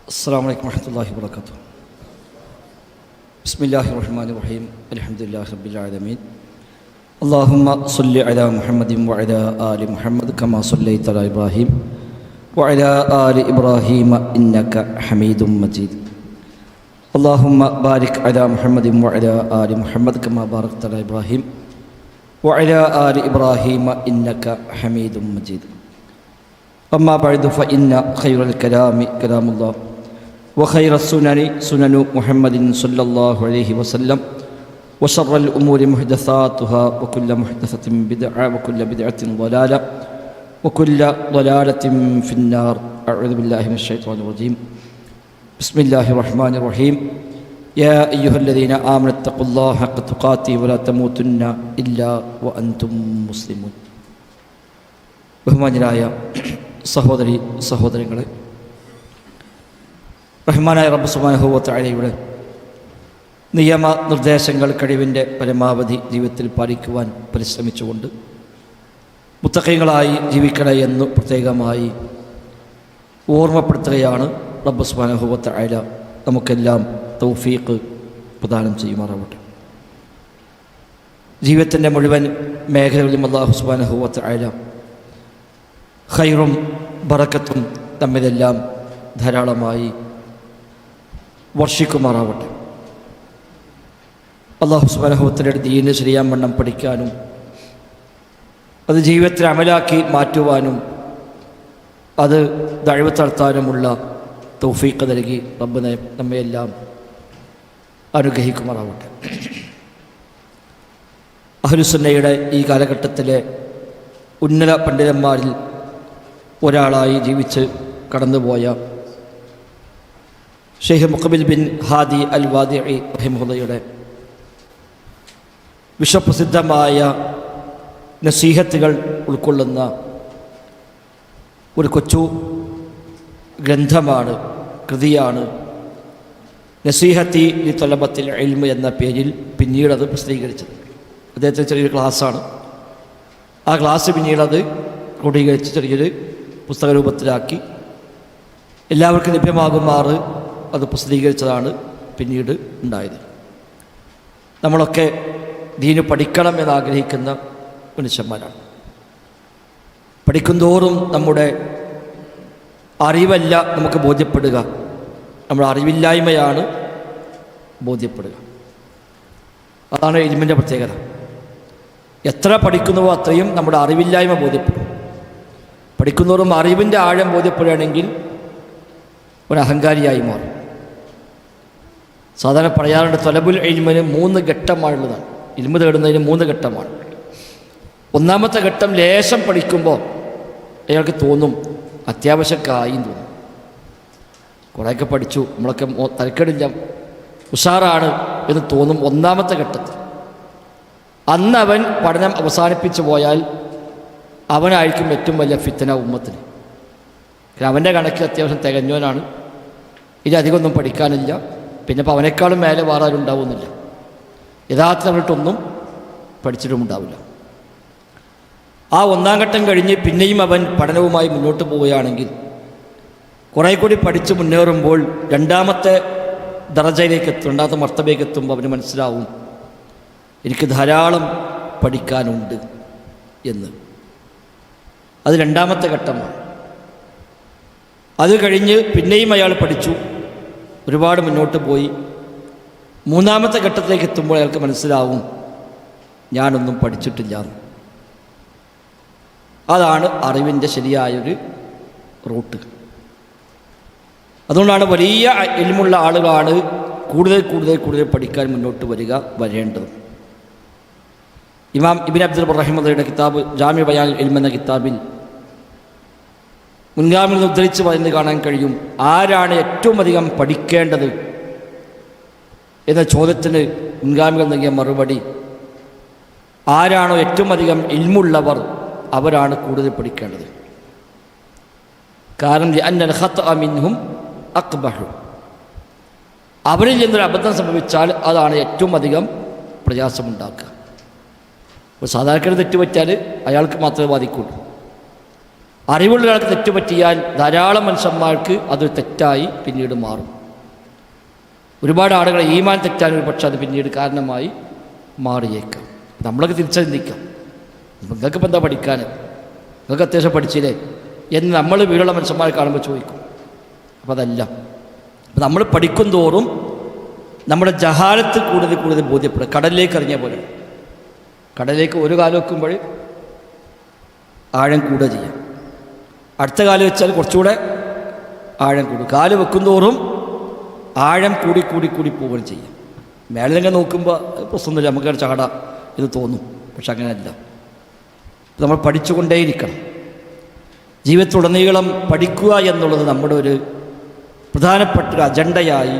السلام عليكم ورحمة الله وبركاته. بسم الله الرحمن الرحيم. الحمد لله رب العالمين. اللهم صل على محمد وعلى آل محمد كما صليت على إبراهيم وعلى آل إبراهيم إنك حميد مجيد. اللهم بارك على محمد وعلى آل محمد كما باركت على إبراهيم وعلى آل إبراهيم إنك حميد مجيد. أما بعد فإن خير الكلام كلام الله وخير السنن سنن محمد صلى الله عليه وسلم وشر الأمور محدثاتها وكل محدثة بدعة وكل بدعة ضلالة وكل ضلالة في النار. أعوذ بالله من الشيطان الرجيم. بسم الله الرحمن الرحيم. يا أيها الذين آمنوا اتقوا الله حق تقاته ولا تموتن إلا وأنتم مسلمون. ബഹുമാന്യരായ സഹോദരങ്ങളെ, റഹ്മാനായ റബ്ബ് സുബ്ഹാനഹു വ തആലയുടെ നിയമ നിർദ്ദേശങ്ങൾ കഴിവിൻ്റെ പരമാവധി ജീവിതത്തിൽ പാലിക്കുവാൻ പരിശ്രമിച്ചുകൊണ്ട് മുത്തഖീങ്ങളായി ജീവിക്കണേ എന്ന് പ്രത്യേകമായി ഓർമ്മപ്പെടുത്തുകയാണ്. റബ്ബ് സുബ്ഹാനഹു വ തആല നമുക്കെല്ലാം തൗഫീഖ് പ്രദാനം ചെയ്യുമാറാവട്ടെ. ജീവിതത്തിൻ്റെ മുഴുവൻ മേഖലകളിലും അല്ലാഹു സുബ്ഹാനഹു വ തആല ഖൈറും ബറക്കത്തും തമ്മിലെല്ലാം ധാരാളമായി വർഷിക്കുമാറാവട്ടെ. അല്ലാഹു സുബ്ഹാനഹു വ തആലയുടെ ദീനിനെ ശരിയാം വണ്ണം പഠിക്കാനും അത് ജീവിതത്തിൽ അമലാക്കി മാറ്റുവാനും അത് ദഅവത്ത് നടത്താനുമുള്ള തൗഫീഖ് നൽകി റബ്ബ് നമ്മയെല്ലാം അനുഗ്രഹിക്കുമാറാവട്ടെ. അഹ്ലുസുന്നയുടെ ഈ കാലഘട്ടത്തിലെ ഉന്നത പണ്ഡിതന്മാരിൽ ഒരാളായി ജീവിച്ച് കടന്നുപോയ ഷെയ്ഖ് മുഖബിൽ ബിൻ ഹാദി അൽ വാദിഇ റഹിമഹുള്ളയുടെ വിശ്വപ്രസിദ്ധമായ നസീഹത്തുകൾ ഉൾക്കൊള്ളുന്ന ഒരു കൊച്ചു ഗ്രന്ഥമാണ്, കൃതിയാണ് നസീഹത്തി ലി ത്വലബത്തിൽ ഇൽമ് എന്ന പേരിൽ പിന്നീടത് പ്രസിദ്ധീകരിച്ചത്. അദ്ദേഹത്തിൻ്റെ ചെറിയൊരു ക്ലാസ്സാണ്. ആ ക്ലാസ് പിന്നീടത് ക്രോഡീകരിച്ച് ചെറിയൊരു പുസ്തക രൂപത്തിലാക്കി എല്ലാവർക്കും ലഭ്യമാകുമാറ് അത് പ്രസിദ്ധീകരിച്ചതാണ് പിന്നീട് ഉണ്ടായത്. നമ്മളൊക്കെ ദീന് പഠിക്കണം എന്നാഗ്രഹിക്കുന്ന മനുഷ്യന്മാരാണ്. പഠിക്കുന്തോറും നമ്മുടെ അറിവല്ല നമുക്ക് ബോധ്യപ്പെടുക, നമ്മുടെ അറിവില്ലായ്മയാണ് ബോധ്യപ്പെടുക. അതാണ് ഇൽമിൻ്റെ പ്രത്യേകത. എത്ര പഠിക്കുന്നുവോ അത്രയും നമ്മുടെ അറിവില്ലായ്മ ബോധ്യപ്പെടും. പഠിക്കുന്നവരും അറിവിൻ്റെ ആഴം ബോധ്യപ്പെടുകയാണെങ്കിൽ ഒരു അഹങ്കാരിയായി മാറും. സാധാരണ പറയാറുണ്ട്, ത്വലബുൽ ഇൽമിന് 3 ഘട്ടമാണുള്ളതാണ്. ഇൽമ് തേടുന്നതിന് 3 ഘട്ടമാണ്. ഒന്നാമത്തെ ഘട്ടം ലേശം പഠിക്കുമ്പോൾ അയാൾക്ക് തോന്നും അത്യാവശ്യക്കായും തോന്നും, കുറേയൊക്കെ പഠിച്ചു, നമ്മളൊക്കെ തരക്കേടില്ല, ഉഷാറാണ് എന്ന് തോന്നും. ഒന്നാമത്തെ ഘട്ടത്തിൽ അന്ന് അവൻ പഠനം അവസാനിപ്പിച്ചു പോയാൽ അവനായിരിക്കും ഏറ്റവും വലിയ ഫിത്ന ഉമ്മത്തിന്. അവൻ്റെ കണക്കിൽ അത്യാവശ്യം തികഞ്ഞവനാണ്, ഇനി അധികമൊന്നും പഠിക്കാനില്ല, പിന്നെ ഇപ്പോൾ അവനേക്കാളും മേലെ വേറെ ആരും ഉണ്ടാവുന്നില്ല, യഥാർത്ഥമായിട്ടൊന്നും പഠിച്ചിട്ടുമുണ്ടാവില്ല. ആ ഒന്നാം ഘട്ടം കഴിഞ്ഞ് പിന്നെയും അവൻ പഠനവുമായി മുന്നോട്ട് പോവുകയാണെങ്കിൽ കുറേ കൂടി പഠിച്ച് മുന്നേറുമ്പോൾ രണ്ടാമത്തെ ദറജയിലേക്ക് എത്തും, രണ്ടാമത്തെ മർത്തബയിലേക്ക് എത്തുമ്പോൾ അവന് മനസ്സിലാവും എനിക്ക് ധാരാളം പഠിക്കാനുണ്ട് എന്ന്. അത് രണ്ടാമത്തെ ഘട്ടമാണ്. അത് കഴിഞ്ഞ് പിന്നെയും അയാൾ പഠിച്ചു, ഒരുപാട് മുന്നോട്ട് പോയി. മൂന്നാമത്തെ ഘട്ടത്തിലേക്ക് എത്തുമ്പോൾ അയാൾക്ക് മനസ്സിലാവും ഞാനൊന്നും പഠിച്ചിട്ടില്ല. അതാണ് അറിവിൻ്റെ ശരിയായൊരു റൂട്ട്. അതുകൊണ്ടാണ് വലിയ ഇൽമുള്ള ആളുകളാണ് കൂടുതൽ പഠിക്കാൻ മുന്നോട്ട് വരേണ്ടത്. ഇമാം ഇബ്നു അബ്ദുൽ ബർ റഹിമഹുള്ളയുടെ കിതാബ് ജാമിഉ ബയാനുൽ ഇൽം എന്ന കിതാബിൽ മുൻഗാമിൽ ഉദ്ധരിച്ച് പറയുന്നത് കാണാൻ കഴിയും. ആരാണ് ഏറ്റവും അധികം പഠിക്കേണ്ടത് എന്ന ചോദ്യത്തിന് മുൻഗാമികൾ നൽകിയ മറുപടി, ആരാണോ ഏറ്റവും അധികം ഇൽമുള്ളവർ അവരാണ് കൂടുതൽ പഠിക്കേണ്ടത്. കാരണം അന്നൽ ഖത്അ മിൻഹും അഖ്ബഹു, അവരിൽ നിന്നൊരു അബദ്ധം സംഭവിച്ചാൽ അതാണ് ഏറ്റവും അധികം പ്രയാസമുണ്ടാക്കുക. ഒരു സാധാരണക്കാരൻ തെറ്റുപറ്റാൽ അയാൾക്ക് മാത്രമേ ബാധിക്കുള്ളൂ. അറിവുള്ള ഒരാൾക്ക് തെറ്റ് പറ്റിയാൽ ധാരാളം മനുഷ്യന്മാർക്ക് അത് തെറ്റായി പിന്നീട് മാറും. ഒരുപാട് ആളുകളെ ഈമാൻ തെറ്റാൻ ഒരു പക്ഷേ അത് പിന്നീട് കാരണമായി മാറിയേക്കാം. നമ്മളൊക്കെ തിരിച്ചറിഞ്ഞിരിക്കാം, നിങ്ങൾക്കിപ്പോൾ എന്താ പഠിക്കാൻ, നിങ്ങൾക്ക് അത്യാവശ്യം പഠിച്ചില്ലേ എന്ന് നമ്മൾ വീടുള്ള മനുഷ്യന്മാരെ കാണുമ്പോൾ ചോദിക്കും. അപ്പോൾ അതല്ല, അപ്പോൾ നമ്മൾ പഠിക്കും തോറും നമ്മുടെ ജഹാലത്ത് കൂടുതൽ ബോധ്യപ്പെടും. കടലിലേക്ക് ഇറങ്ങിയ പോലെ കടലിലേക്ക് ഒരു കാലം വെക്കുമ്പോൾ ആഴം കൂടുക ചെയ്യാം, അടുത്ത കാല് വെച്ചാൽ കുറച്ചുകൂടെ ആഴം കൂടും. കാല് വെക്കും തോറും ആഴം കൂടി പോവുകയും ചെയ്യാം. മേളിലെങ്ങനെ നോക്കുമ്പോൾ പ്രശ്നമൊന്നുമില്ല, നമുക്ക് ചാട എന്ന് തോന്നും. പക്ഷെ അങ്ങനെയല്ല, നമ്മൾ പഠിച്ചുകൊണ്ടേയിരിക്കണം. ജീവിതത്തിലുടനീളം പഠിക്കുക എന്നുള്ളത് നമ്മുടെ ഒരു പ്രധാനപ്പെട്ട ഒരു അജണ്ടയായി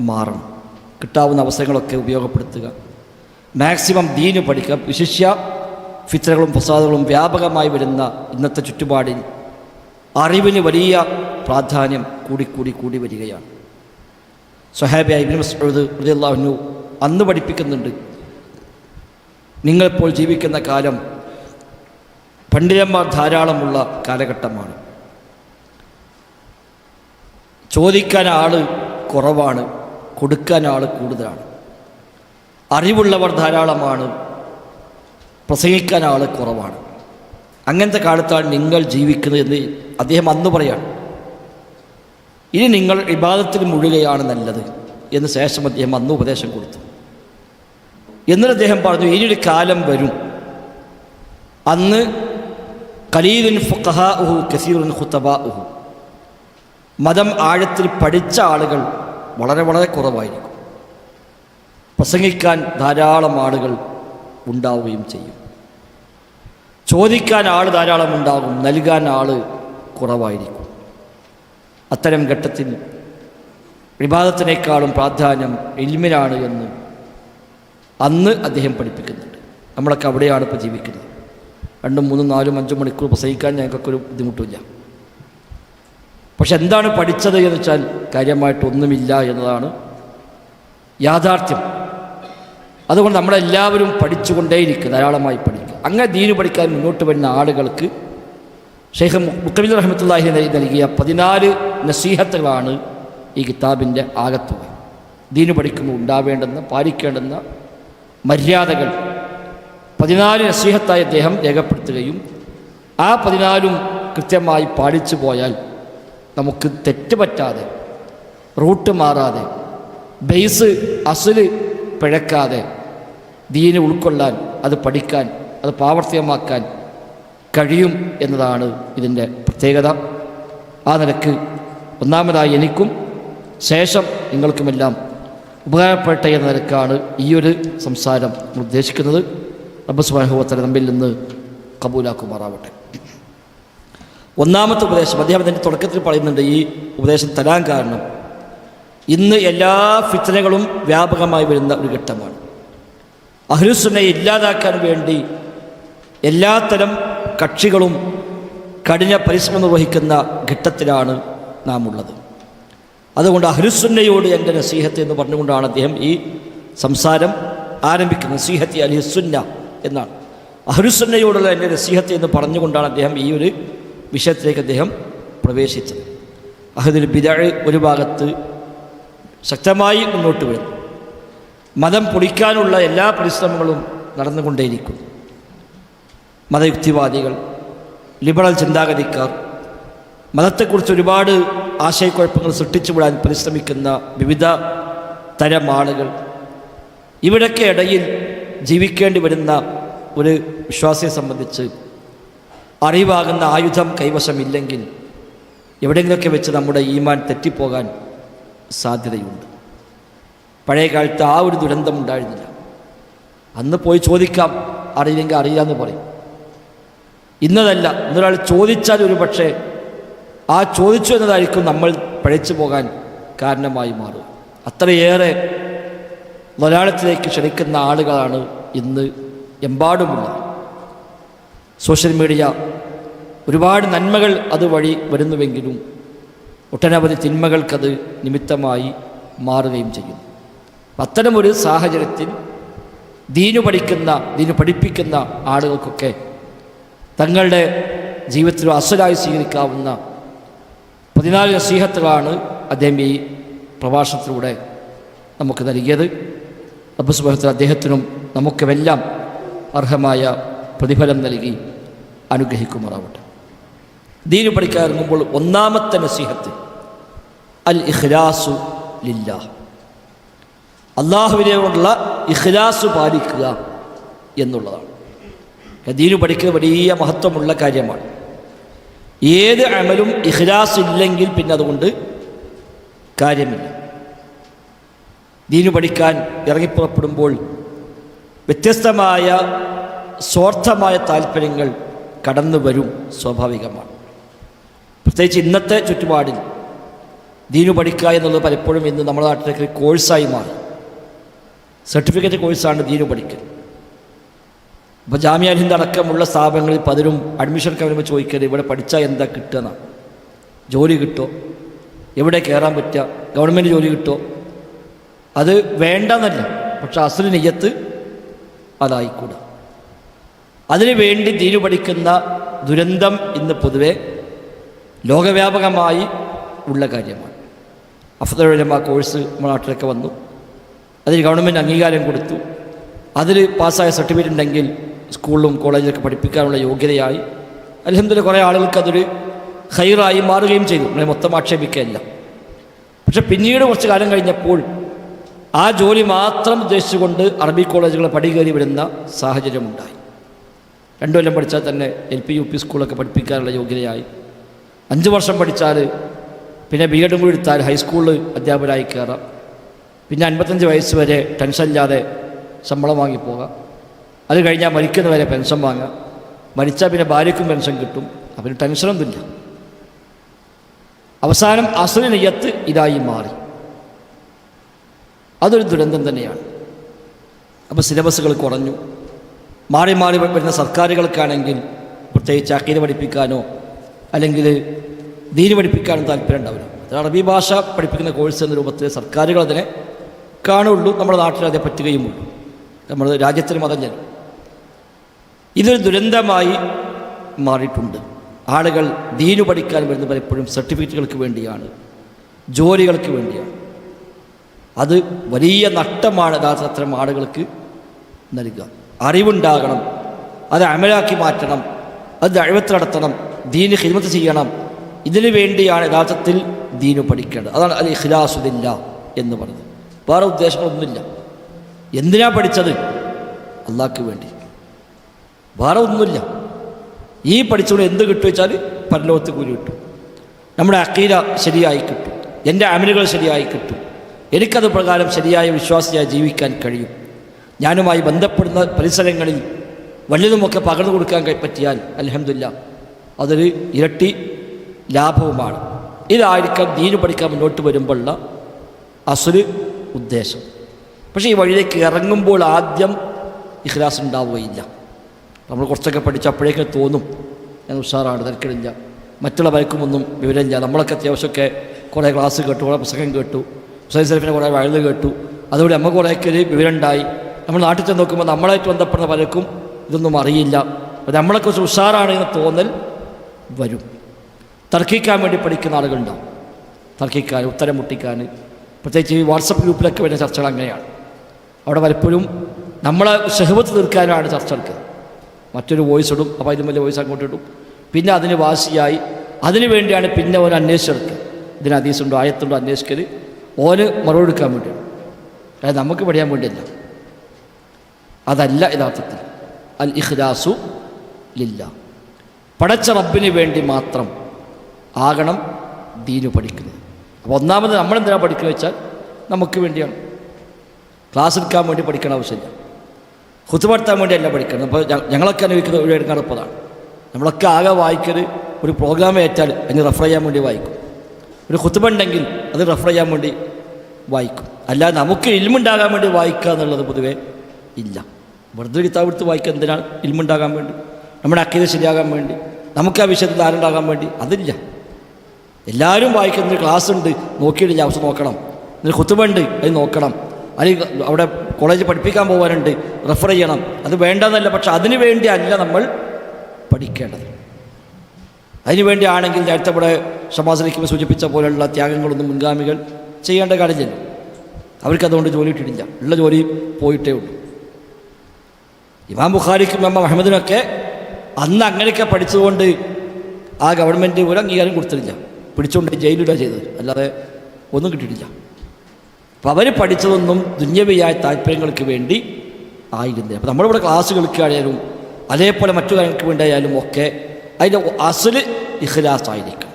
മാറണം. കിട്ടാവുന്ന അവസരങ്ങളൊക്കെ ഉപയോഗപ്പെടുത്തുക, മാക്സിമം ദീന് പഠിക്കുക. വിശിഷ്യ ഫിത്നകളും ഫസാദുകളും വ്യാപകമായി വരുന്ന ഇന്നത്തെ ചുറ്റുപാടിൽ അറിവിന് വലിയ പ്രാധാന്യം കൂടി വരികയാണ്. സ്വഹാബിയായ ഇബ്നു മസ്ഊദ് റളിയല്ലാഹു അൻഹു അന്ന് പഠിപ്പിക്കുന്നുണ്ട്, നിങ്ങളിപ്പോൾ ജീവിക്കുന്ന കാലം പണ്ഡിതന്മാർ ധാരാളമുള്ള കാലഘട്ടമാണ്. ചോദിക്കാൻ ആൾ കുറവാണ്, കൊടുക്കാൻ ആൾ കൂടുതലാണ്. അറിവുള്ളവർ ധാരാളമാണ്, പ്രസംഗിക്കാൻ ആൾ കുറവാണ്. അങ്ങനത്തെ കാലത്താണ് നിങ്ങൾ ജീവിക്കുന്നത് എന്ന് അദ്ദേഹം അന്ന് പറയാണ്. ഇനി നിങ്ങൾ ഇബാദത്തിൽ മുഴുകയാണ് നല്ലത് എന്ന് ശേഷം അദ്ദേഹം അന്ന് ഉപദേശം കൊടുത്തു. എന്നിട്ട് അദ്ദേഹം പറഞ്ഞു, ഇനിയൊരു കാലം വരും, അന്ന് ഖലീലുൻ ഫുഖഹാഉഹു കസീറുൻ ഖുതബാഉഹു, മതം ആഴത്തിൽ പഠിച്ച ആളുകൾ വളരെ കുറവായിരിക്കും, പ്രസംഗിക്കാൻ ധാരാളം ആളുകൾ ഉണ്ടാവുകയും ചെയ്യും. ചോദിക്കാൻ ആൾ ധാരാളം ഉണ്ടാകും, നൽകാൻ ആൾ കുറവായിരിക്കും. അത്തരം ഘട്ടത്തിൽ ഇബാദത്തിനേക്കാളും പ്രാധാന്യം ഇൽമിനാണ് എന്ന് അന്ന് അദ്ദേഹം പഠിപ്പിക്കുന്നുണ്ട്. നമ്മളൊക്കെ അവിടെയാണ് ഇപ്പോൾ ജീവിക്കുന്നത്. 2, 3, 4, 5 മണിക്കൂർ പ്രസംഗിക്കാൻ ഞങ്ങൾക്കൊക്കെ ഒരു ബുദ്ധിമുട്ടില്ല. പക്ഷെ എന്താണ് പഠിച്ചത് എന്ന് വെച്ചാൽ കാര്യമായിട്ടൊന്നുമില്ല എന്നതാണ് യാഥാർത്ഥ്യം. അതുകൊണ്ട് നമ്മളെല്ലാവരും പഠിച്ചുകൊണ്ടേയിരിക്കുക, ധാരാളമായി പഠിക്കുക. അങ്ങനെ ദീന് പഠിക്കാൻ മുന്നോട്ട് വരുന്ന ആളുകൾക്ക് ഷെയ്ഖ് മുഖബിൽ റഹ്മത്തുള്ളാഹി നൽകിയ 14 നസീഹത്തുകളാണ് ഈ കിതാബിൻ്റെ ആകത്തുക. ദീന് പഠിക്കുമ്പോൾ ഉണ്ടാവേണ്ടുന്ന പാലിക്കേണ്ടുന്ന മര്യാദകൾ 14 നസീഹത്തായി അദ്ദേഹം രേഖപ്പെടുത്തുകയും ആ 14 കൃത്യമായി പാലിച്ചു പോയാൽ നമുക്ക് തെറ്റ് പറ്റാതെ, റൂട്ട് മാറാതെ, ബേസ് അസ്ല് പിഴക്കാതെ ദീന് ഉൾക്കൊള്ളാൻ, അത് പഠിക്കാൻ, അത് പ്രാവർത്തികമാക്കാൻ കഴിയും എന്നതാണ് ഇതിൻ്റെ പ്രത്യേകത. ആ നിലക്ക് ഒന്നാമതായി എനിക്കും ശേഷം നിങ്ങൾക്കുമെല്ലാം ഉപകാരപ്പെട്ടെ എന്ന നിലക്കാണ് ഈ ഒരു സംസാരം ഉദ്ദേശിക്കുന്നത്. റബ്ബ് സുബ്ഹാനഹു വ തആല നമ്മിൽ നിന്ന് കബൂലാക്കുമാറാവട്ടെ. ഒന്നാമത്തെ ഉപദേശം അദ്ദേഹം അതിൻ്റെ തുടക്കത്തിൽ പറയുന്നുണ്ട്, ഈ ഉപദേശം തരാൻ കാരണം ഇന്ന് എല്ലാ ഫിത്നകളും വ്യാപകമായി വരുന്ന ഒരു ഘട്ടമാണ്. അഹ്ലുസുന്നയെ ഇല്ലാതാക്കാൻ വേണ്ടി എല്ലാത്തരം കക്ഷികളും കഠിന പരിശ്രമം നിർവഹിക്കുന്ന ഘട്ടത്തിലാണ് നാം ഉള്ളത്. അതുകൊണ്ട് അഹ്ലുസുന്നയോട് എൻ്റെ നസീഹത്ത് എന്ന് പറഞ്ഞുകൊണ്ടാണ് അദ്ദേഹം ഈ സംസാരം ആരംഭിക്കുന്നത്. നസീഹത്തി അലിസുന്ന എന്നാണ്. അഹ്ലുസുന്നയോടുള്ള എൻ്റെ നസീഹത്ത് എന്ന് പറഞ്ഞുകൊണ്ടാണ് അദ്ദേഹം ഈ ഒരു വിഷയത്തിലേക്ക് അദ്ദേഹം പ്രവേശിച്ചത്. അഹ്ലുൽ ബിദ്അ ഒരു ഭാഗത്ത് ശക്തമായി മുന്നോട്ട് വരുന്നു. മതം പൊളിക്കാനുള്ള എല്ലാ പരിശ്രമങ്ങളും നടന്നുകൊണ്ടേയിരിക്കുന്നു. മതയുക്തിവാദികൾ, ലിബറൽ ചിന്താഗതിക്കാർ, മതത്തെക്കുറിച്ച് ഒരുപാട് ആശയക്കുഴപ്പങ്ങൾ സൃഷ്ടിച്ചുവിടാൻ പരിശ്രമിക്കുന്ന വിവിധ തരം ആളുകൾ, ഇവിടൊക്കെ ഇടയിൽ ജീവിക്കേണ്ടി വരുന്ന ഒരു വിശ്വാസിയെ സംബന്ധിച്ച് അറിവാകുന്ന ആയുധം കൈവശമില്ലെങ്കിൽ എവിടെയെങ്കിലുമൊക്കെ വെച്ച് നമ്മുടെ ഈമാൻ തെറ്റിപ്പോകാൻ സാധ്യതയുണ്ട്. പഴയ കാലത്ത് ആ ഒരു ദുരന്തം ഉണ്ടായിരുന്നില്ല. അന്ന് പോയി ചോദിക്കാം, അറിയില്ലെങ്കിൽ അറിയാമെന്ന് പറയും. ഇന്നതല്ല, ഇന്നൊരാൾ ചോദിച്ചാൽ ഒരു പക്ഷേ ആ ചോദിച്ചു എന്നതായിരിക്കും നമ്മൾ പഴച്ചു പോകാൻ കാരണമായി മാറുക. അത്രയേറെ ളലാലത്തിലേക്ക് ക്ഷണിക്കുന്ന ആളുകളാണ് ഇന്ന് എമ്പാടുമുള്ളത്. സോഷ്യൽ മീഡിയ ഒരുപാട് നന്മകൾ അതുവഴി വരുന്നുവെങ്കിലും ഒട്ടനവധി തിന്മകൾക്കത് നിമിത്തമായി മാറുകയും ചെയ്യുന്നു. അത്തരമൊരു സാഹചര്യത്തിൽ ദീനു പഠിപ്പിക്കുന്ന ആളുകൾക്കൊക്കെ തങ്ങളുടെ ജീവിതത്തിൽ അസലായി സ്വീകരിക്കാവുന്ന 14 നസീഹത്തുകളാണ് അദ്ദേഹം ഈ പ്രഭാഷണത്തിലൂടെ നമുക്ക് നൽകിയത്. റബ്ബ് സുബ്ഹാനഹു വ തആല അദ്ദേഹത്തിനും നമുക്കുമെല്ലാം അർഹമായ പ്രതിഫലം നൽകി അനുഗ്രഹിക്കുമാറാവട്ടെ. ദീന് പഠിക്കാൻ ഇറങ്ങുമ്പോൾ ഒന്നാമത്തെ നസീഹത്ത് അൽ ഇഖ്ലാസു ലില്ലാഹ്, അള്ളാഹുവിനോടുള്ള ഇഖ്ലാസ് പാലിക്കുക എന്നുള്ളതാണ്. ദീന് പഠിക്കുന്നത് വലിയ മഹത്വമുള്ള കാര്യമാണ്. ഏത് അമലും ഇഖ്ലാസ് ഇല്ലെങ്കിൽ പിന്നെ അതുകൊണ്ട് കാര്യമില്ല. ദീന് പഠിക്കാൻ ഇറങ്ങിപ്പുറപ്പെടുമ്പോൾ വ്യത്യസ്തമായ സ്വാർത്ഥമായ താല്പര്യങ്ങൾ കടന്നു വരും, സ്വാഭാവികമാണ്. പ്രത്യേകിച്ച് ഇന്നത്തെ ചുറ്റുപാടിൽ ദീനു പഠിക്കുക എന്നുള്ളത് പലപ്പോഴും ഇന്ന് നമ്മുടെ നാട്ടിലേക്ക് കോഴ്സായി മാറി. സർട്ടിഫിക്കറ്റ് കോഴ്സാണ് ദീനു പഠിക്കൽ. ഇപ്പോൾ ജാമിഅ അൽ ഹിന്ദ് അടക്കമുള്ള സ്ഥാപനങ്ങളിൽ പലരും അഡ്മിഷനൊക്കെ വരുമ്പോൾ ചോദിക്കരുത് ഇവിടെ പഠിച്ചാൽ എന്താ കിട്ടുക, ജോലി കിട്ടുമോ, എവിടെ കയറാൻ പറ്റുക, ഗവൺമെൻറ് ജോലി കിട്ടുമോ. അത് വേണ്ടെന്നല്ല, പക്ഷെ അസ്ലു നിയ്യത്ത് അതായിക്കൂടാ. അതിനു വേണ്ടി ദീനു പഠിക്കുന്ന ദുരന്തം ഇന്ന് പൊതുവെ ലോകവ്യാപകമായി ഉള്ള കാര്യമാണ്. അഫ്ദൽ ഉലമ കോഴ്സ് നമ്മുടെ നാട്ടിലൊക്കെ വന്നു, അതിന് ഗവൺമെൻറ് അംഗീകാരം കൊടുത്തു. അതിൽ പാസ്സായ സർട്ടിഫിക്കറ്റ് ഉണ്ടെങ്കിൽ സ്കൂളിലും കോളേജിലൊക്കെ പഠിപ്പിക്കാനുള്ള യോഗ്യതയായി. അൽഹംദുലില്ലാഹ് കുറേ ആളുകൾക്ക് അതൊരു ഖൈറായി മാറുകയും ചെയ്തു. നമ്മളെ മൊത്തം ആക്ഷേപിക്കുകയല്ല. പക്ഷെ പിന്നീട് കുറച്ച് കാലം കഴിഞ്ഞപ്പോൾ ആ ജോലി മാത്രം ഉദ്ദേശിച്ചുകൊണ്ട് അറബി കോളേജുകളെ പടി കയറി വരുന്ന സാഹചര്യമുണ്ടായി. 2 കൊല്ലം പഠിച്ചാൽ തന്നെ LP UP സ്കൂളൊക്കെ പഠിപ്പിക്കാനുള്ള യോഗ്യതയായി. 5 വർഷം പഠിച്ചാൽ പിന്നെ B.Ed കൂടി എടുത്താൽ ഹൈസ്കൂളിൽ അധ്യാപകരായി കയറാം. പിന്നെ 55 വയസ്സ് വരെ ടെൻഷനില്ലാതെ ശമ്പളം വാങ്ങിപ്പോകാം. അത് കഴിഞ്ഞാൽ മരിക്കുന്നവരെ പെൻഷൻ വാങ്ങാം. മരിച്ചാൽ പിന്നെ ഭാര്യയ്ക്കും പെൻഷൻ കിട്ടും. അപ്പം ടെൻഷനൊന്നുമില്ല. അവസാനം അസ്ലു നിയ്യത്ത് ഇതായി മാറി. അതൊരു ദുരന്തം തന്നെയാണ്. അപ്പോൾ സിലബസുകൾ കുറഞ്ഞു. മാറി മാറി വരുന്ന സർക്കാരുകൾക്കാണെങ്കിൽ പ്രത്യേകിച്ച് അഖീദ പഠിപ്പിക്കാനോ അല്ലെങ്കിൽ ദീന് പഠിപ്പിക്കാനോ താല്പര്യം ഉണ്ടാവില്ല. അറബി ഭാഷ പഠിപ്പിക്കുന്ന കോഴ്സ് എന്ന രൂപത്തിൽ സർക്കാരുകൾ അതിനെ കാണുള്ളൂ. നമ്മുടെ നാട്ടിൽ അതേ പറ്റുകയുമുള്ളൂ. നമ്മുടെ രാജ്യത്തിന് മതം ഇതൊരു ദുരന്തമായി മാറിയിട്ടുണ്ട്. ആളുകൾ ദീനു പഠിക്കാൻ വരുന്നത് പലപ്പോഴും സർട്ടിഫിക്കറ്റുകൾക്ക് വേണ്ടിയാണ്, ജോലികൾക്ക് വേണ്ടിയാണ്. അത് വലിയ നഷ്ടമാണ് യഥാർത്ഥ അത്തരം ആളുകൾക്ക് നൽകുക. അറിവുണ്ടാകണം, അത് അമലാക്കി മാറ്റണം, അത് ദഅവത്ത് നടത്തണം, ദീന് ഖിദ്മത്ത് ചെയ്യണം. ഇതിനു വേണ്ടിയാണ് യഥാർത്ഥത്തിൽ ദീനു പഠിക്കേണ്ടത്. അതാണ് അൽ ഇഖ്ലാസു ലില്ലാഹ് എന്ന് പറയുന്നത്. വേറെ ഉദ്ദേശങ്ങളൊന്നുമില്ല. എന്തിനാ പഠിച്ചത്? അള്ളാഹ്ക്ക് വേണ്ടി, വേറെ ഒന്നുമില്ല. ഈ പഠിച്ചുകൊണ്ട് എന്ത് കിട്ടും വെച്ചാൽ പരലോകത്ത് കൂലി കിട്ടും, നമ്മുടെ അഖീദ ശരിയായി കിട്ടും, എൻ്റെ അമലുകൾ ശരിയായി കിട്ടും, എനിക്കത് പ്രകാരം ശരിയായ വിശ്വാസിയായി ജീവിക്കാൻ കഴിയും. ഞാനുമായി ബന്ധപ്പെടുന്ന പരിസരങ്ങളിൽ വല്ലതുമൊക്കെ പകർന്നു കൊടുക്കാൻ പറ്റിയാൽ അൽഹംദുലില്ലാഹ് അതൊരു ഇരട്ടി ലാഭവുമാണ്. ഇതായിരിക്കാം ദീനു പഠിക്കാൻ മുന്നോട്ട് വരുമ്പോഴുള്ള അസ്ലു ഉദ്ദേശം. പക്ഷേ ഈ വഴിയിലേക്ക് ഇറങ്ങുമ്പോൾ ആദ്യം ഇഖ്ലാസ് ഉണ്ടാവുകയില്ല. നമ്മൾ കുറച്ചൊക്കെ പഠിച്ചപ്പോഴേക്കും തോന്നും ഞാൻ ഉഷാറാണ്, തിരക്കിടില്ല, മറ്റുള്ള പലർക്കുമൊന്നും വിവരമില്ല. നമ്മളൊക്കെ അത്യാവശ്യമൊക്കെ കുറേ ക്ലാസ് കേട്ടു, കുറേ പുസ്തകം കേട്ടു, ഹുസൈൻ സലഫിനെ കുറേ വഴുത് കേട്ടു. അതുകൊണ്ട് നമുക്ക് കുറേയൊക്കെ ഒരു വിവരമുണ്ടായി. നമ്മൾ നാട്ടിൽ ചെന്ന് നോക്കുമ്പോൾ നമ്മളായിട്ട് ബന്ധപ്പെടുന്ന പലർക്കും ഇതൊന്നും അറിയില്ല. അപ്പോൾ നമ്മളൊക്കെ കുറച്ച് ഉഷാറാണ് എന്ന് തോന്നൽ വരും. തർക്കിക്കാൻ വേണ്ടി പഠിക്കുന്ന ആളുകളുണ്ടാവും. തർക്കിക്കാൻ, ഉത്തരം മുട്ടിക്കാൻ, പ്രത്യേകിച്ച് ഈ വാട്സപ്പ് ഗ്രൂപ്പിലൊക്കെ വരുന്ന ചർച്ചകൾ അങ്ങനെയാണ്. അവിടെ പലപ്പോഴും നമ്മളെ ഷഹ്വത്ത് തീർക്കാനാണ് ചർച്ച എടുക്കുന്നത്. മറ്റൊരു വോയിസ് ഇടും, അപ്പോൾ ഇതിന് വലിയ വോയിസ് അങ്ങോട്ട് ഇടും. പിന്നെ അതിന് വാശിയായി അതിനു വേണ്ടിയാണ് പിന്നെ ഓന് അന്വേഷിച്ചെടുക്കുക. ഇതിന് ഹദീസുണ്ടോ ആയത്തുണ്ടോ അന്വേഷിക്കൽ ഓന് മറുപടി എടുക്കാൻ വേണ്ടിയാണ്. അതായത് നമുക്ക് പഠിക്കാൻ വേണ്ടിയല്ല. അതല്ല യഥാർത്ഥത്തിൽ അൽ ഇഖ്ലാസു ലില്ലാഹ്. പടച്ച റബ്ബിന് വേണ്ടി മാത്രം ആകണം ദീനു പഠിക്കുന്നത്. അപ്പോൾ ഒന്നാമത് നമ്മളെന്തിനാണ് പഠിക്കുക വെച്ചാൽ നമുക്ക് വേണ്ടിയാണ്. ക്ലാസ് എടുക്കാൻ വേണ്ടി പഠിക്കേണ്ട ആവശ്യമില്ല, ഖുതുബ നടത്താൻ വേണ്ടിയല്ല പഠിക്കണം. അപ്പോൾ ഞങ്ങളൊക്കെ അനുഭവിക്കുന്ന ഒരു എടുക്കാറപ്പതാണ്. നമ്മളൊക്കെ ആകെ വായിക്കൽ ഒരു പ്രോഗ്രാം ഏറ്റാൽ അതിന് റെഫർ ചെയ്യാൻ വേണ്ടി വായിക്കും. ഒരു ഖുതുബ ഉണ്ടെങ്കിൽ അത് റെഫർ ചെയ്യാൻ വേണ്ടി വായിക്കും. അല്ലാതെ നമുക്ക് ഇൽമുണ്ടാകാൻ വേണ്ടി വായിക്കുക എന്നുള്ളത് പൊതുവേ ഇല്ല. വെറുതെ കിതാബ് എടുത്ത് വായിക്കുക എന്തിനാണ്? ഇൽമുണ്ടാകാൻ വേണ്ടി, നമ്മുടെ അഖീദ ശരിയാകാൻ വേണ്ടി, നമുക്ക് ആ വിഷയത്തിൽ ധാരണ വേണ്ടി. അതില്ല. എല്ലാവരും വായിക്കുന്നൊരു ക്ലാസ് ഉണ്ട്, നോക്കിയിട്ടില്ല, അവസ്ഥ നോക്കണം. ഒരു ഖുതുബ ഉണ്ട്, അത് നോക്കണം. അല്ലെങ്കിൽ അവിടെ കോളേജിൽ പഠിപ്പിക്കാൻ പോകാനുണ്ട്, റെഫർ ചെയ്യണം. അത് വേണ്ടെന്നല്ല, പക്ഷെ അതിനു വേണ്ടി അല്ല നമ്മൾ പഠിക്കേണ്ടത്. അതിനുവേണ്ടിയാണെങ്കിൽ നേരത്തെ ഇവിടെ ഷമാസിലേക്ക് സൂചിപ്പിച്ച പോലെയുള്ള ത്യാഗങ്ങളൊന്നും മുൻഗാമികൾ ചെയ്യേണ്ട കാര്യമില്ല. അവർക്കതുകൊണ്ട് ജോലി ഇട്ടിട്ടില്ല, ഉള്ള ജോലി പോയിട്ടേ ഉള്ളൂ. ഇമാം ബുഖാരിക്കും ഇമാം അഹമ്മദിനൊക്കെ അന്ന് അങ്ങനെയൊക്കെ പഠിച്ചതുകൊണ്ട് ആ ഗവൺമെൻറ് ഒരു അംഗീകാരം കൊടുത്തിട്ടില്ല, പിടിച്ചുകൊണ്ട് ജയിലിടുക ചെയ്തത്, അല്ലാതെ ഒന്നും കിട്ടിയിട്ടില്ല. അപ്പോൾ അവർ പഠിച്ചതൊന്നും ദുന്യവിയായ താല്പര്യങ്ങൾക്ക് വേണ്ടി ആയിരുന്നില്ല. അപ്പോൾ നമ്മളിവിടെ ക്ലാസ് കളിക്കുകയായാലും അതേപോലെ മറ്റു കാര്യങ്ങൾക്ക് വേണ്ടിയായാലും ഒക്കെ അതിൻ്റെ അസ്ല് ഇഖ്ലാസ് ആയിരിക്കും.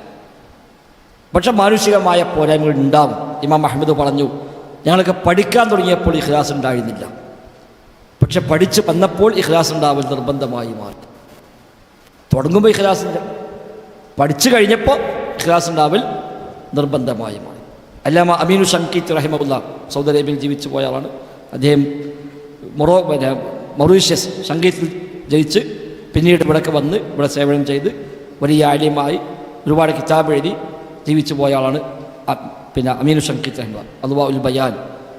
പക്ഷെ മാനുഷികമായ പോരായ്മകൾ ഉണ്ടാവും. ഇമാം അഹമ്മദ് പറഞ്ഞു, ഞങ്ങളൊക്കെ പഠിക്കാൻ തുടങ്ങിയപ്പോൾ ഇഖ്ലാസ് ഉണ്ടായിരുന്നില്ല, പക്ഷെ പഠിച്ച് വന്നപ്പോൾ ഇഖ്ലാസ് ഉണ്ടാവൽ നിർബന്ധമായി മാറി. തുടങ്ങുമ്പോൾ ഇഖ്ലാസ് ഇല്ല, പഠിച്ചു കഴിഞ്ഞപ്പോൾ ഇഖ്ലാസ് ഉണ്ടാവൽ നിർബന്ധമായി മാറി. അല്ലാമ അമീനു ഷങ്കീത്ത് റഹിമഹുല്ല സൗദി അറേബ്യയിൽ ജീവിച്ചു പോയ ആളാണ്. അദ്ദേഹം മൊറീഷ്യസ് ഷങ്കീത്തിൽ ജയിച്ച് പിന്നീട് ഇവിടേക്ക് വന്ന് ഇവിടെ സേവനം ചെയ്ത് വലിയ ആലിമായി ഒരുപാട് കിതാബ് എഴുതി ജീവിച്ചു പോയ ആളാണ് പിന്നെ അമീനു ഷങ്കീത്ത് റഹിമഹുല്ല. അദ്വാ ഉൽ ബയാൻ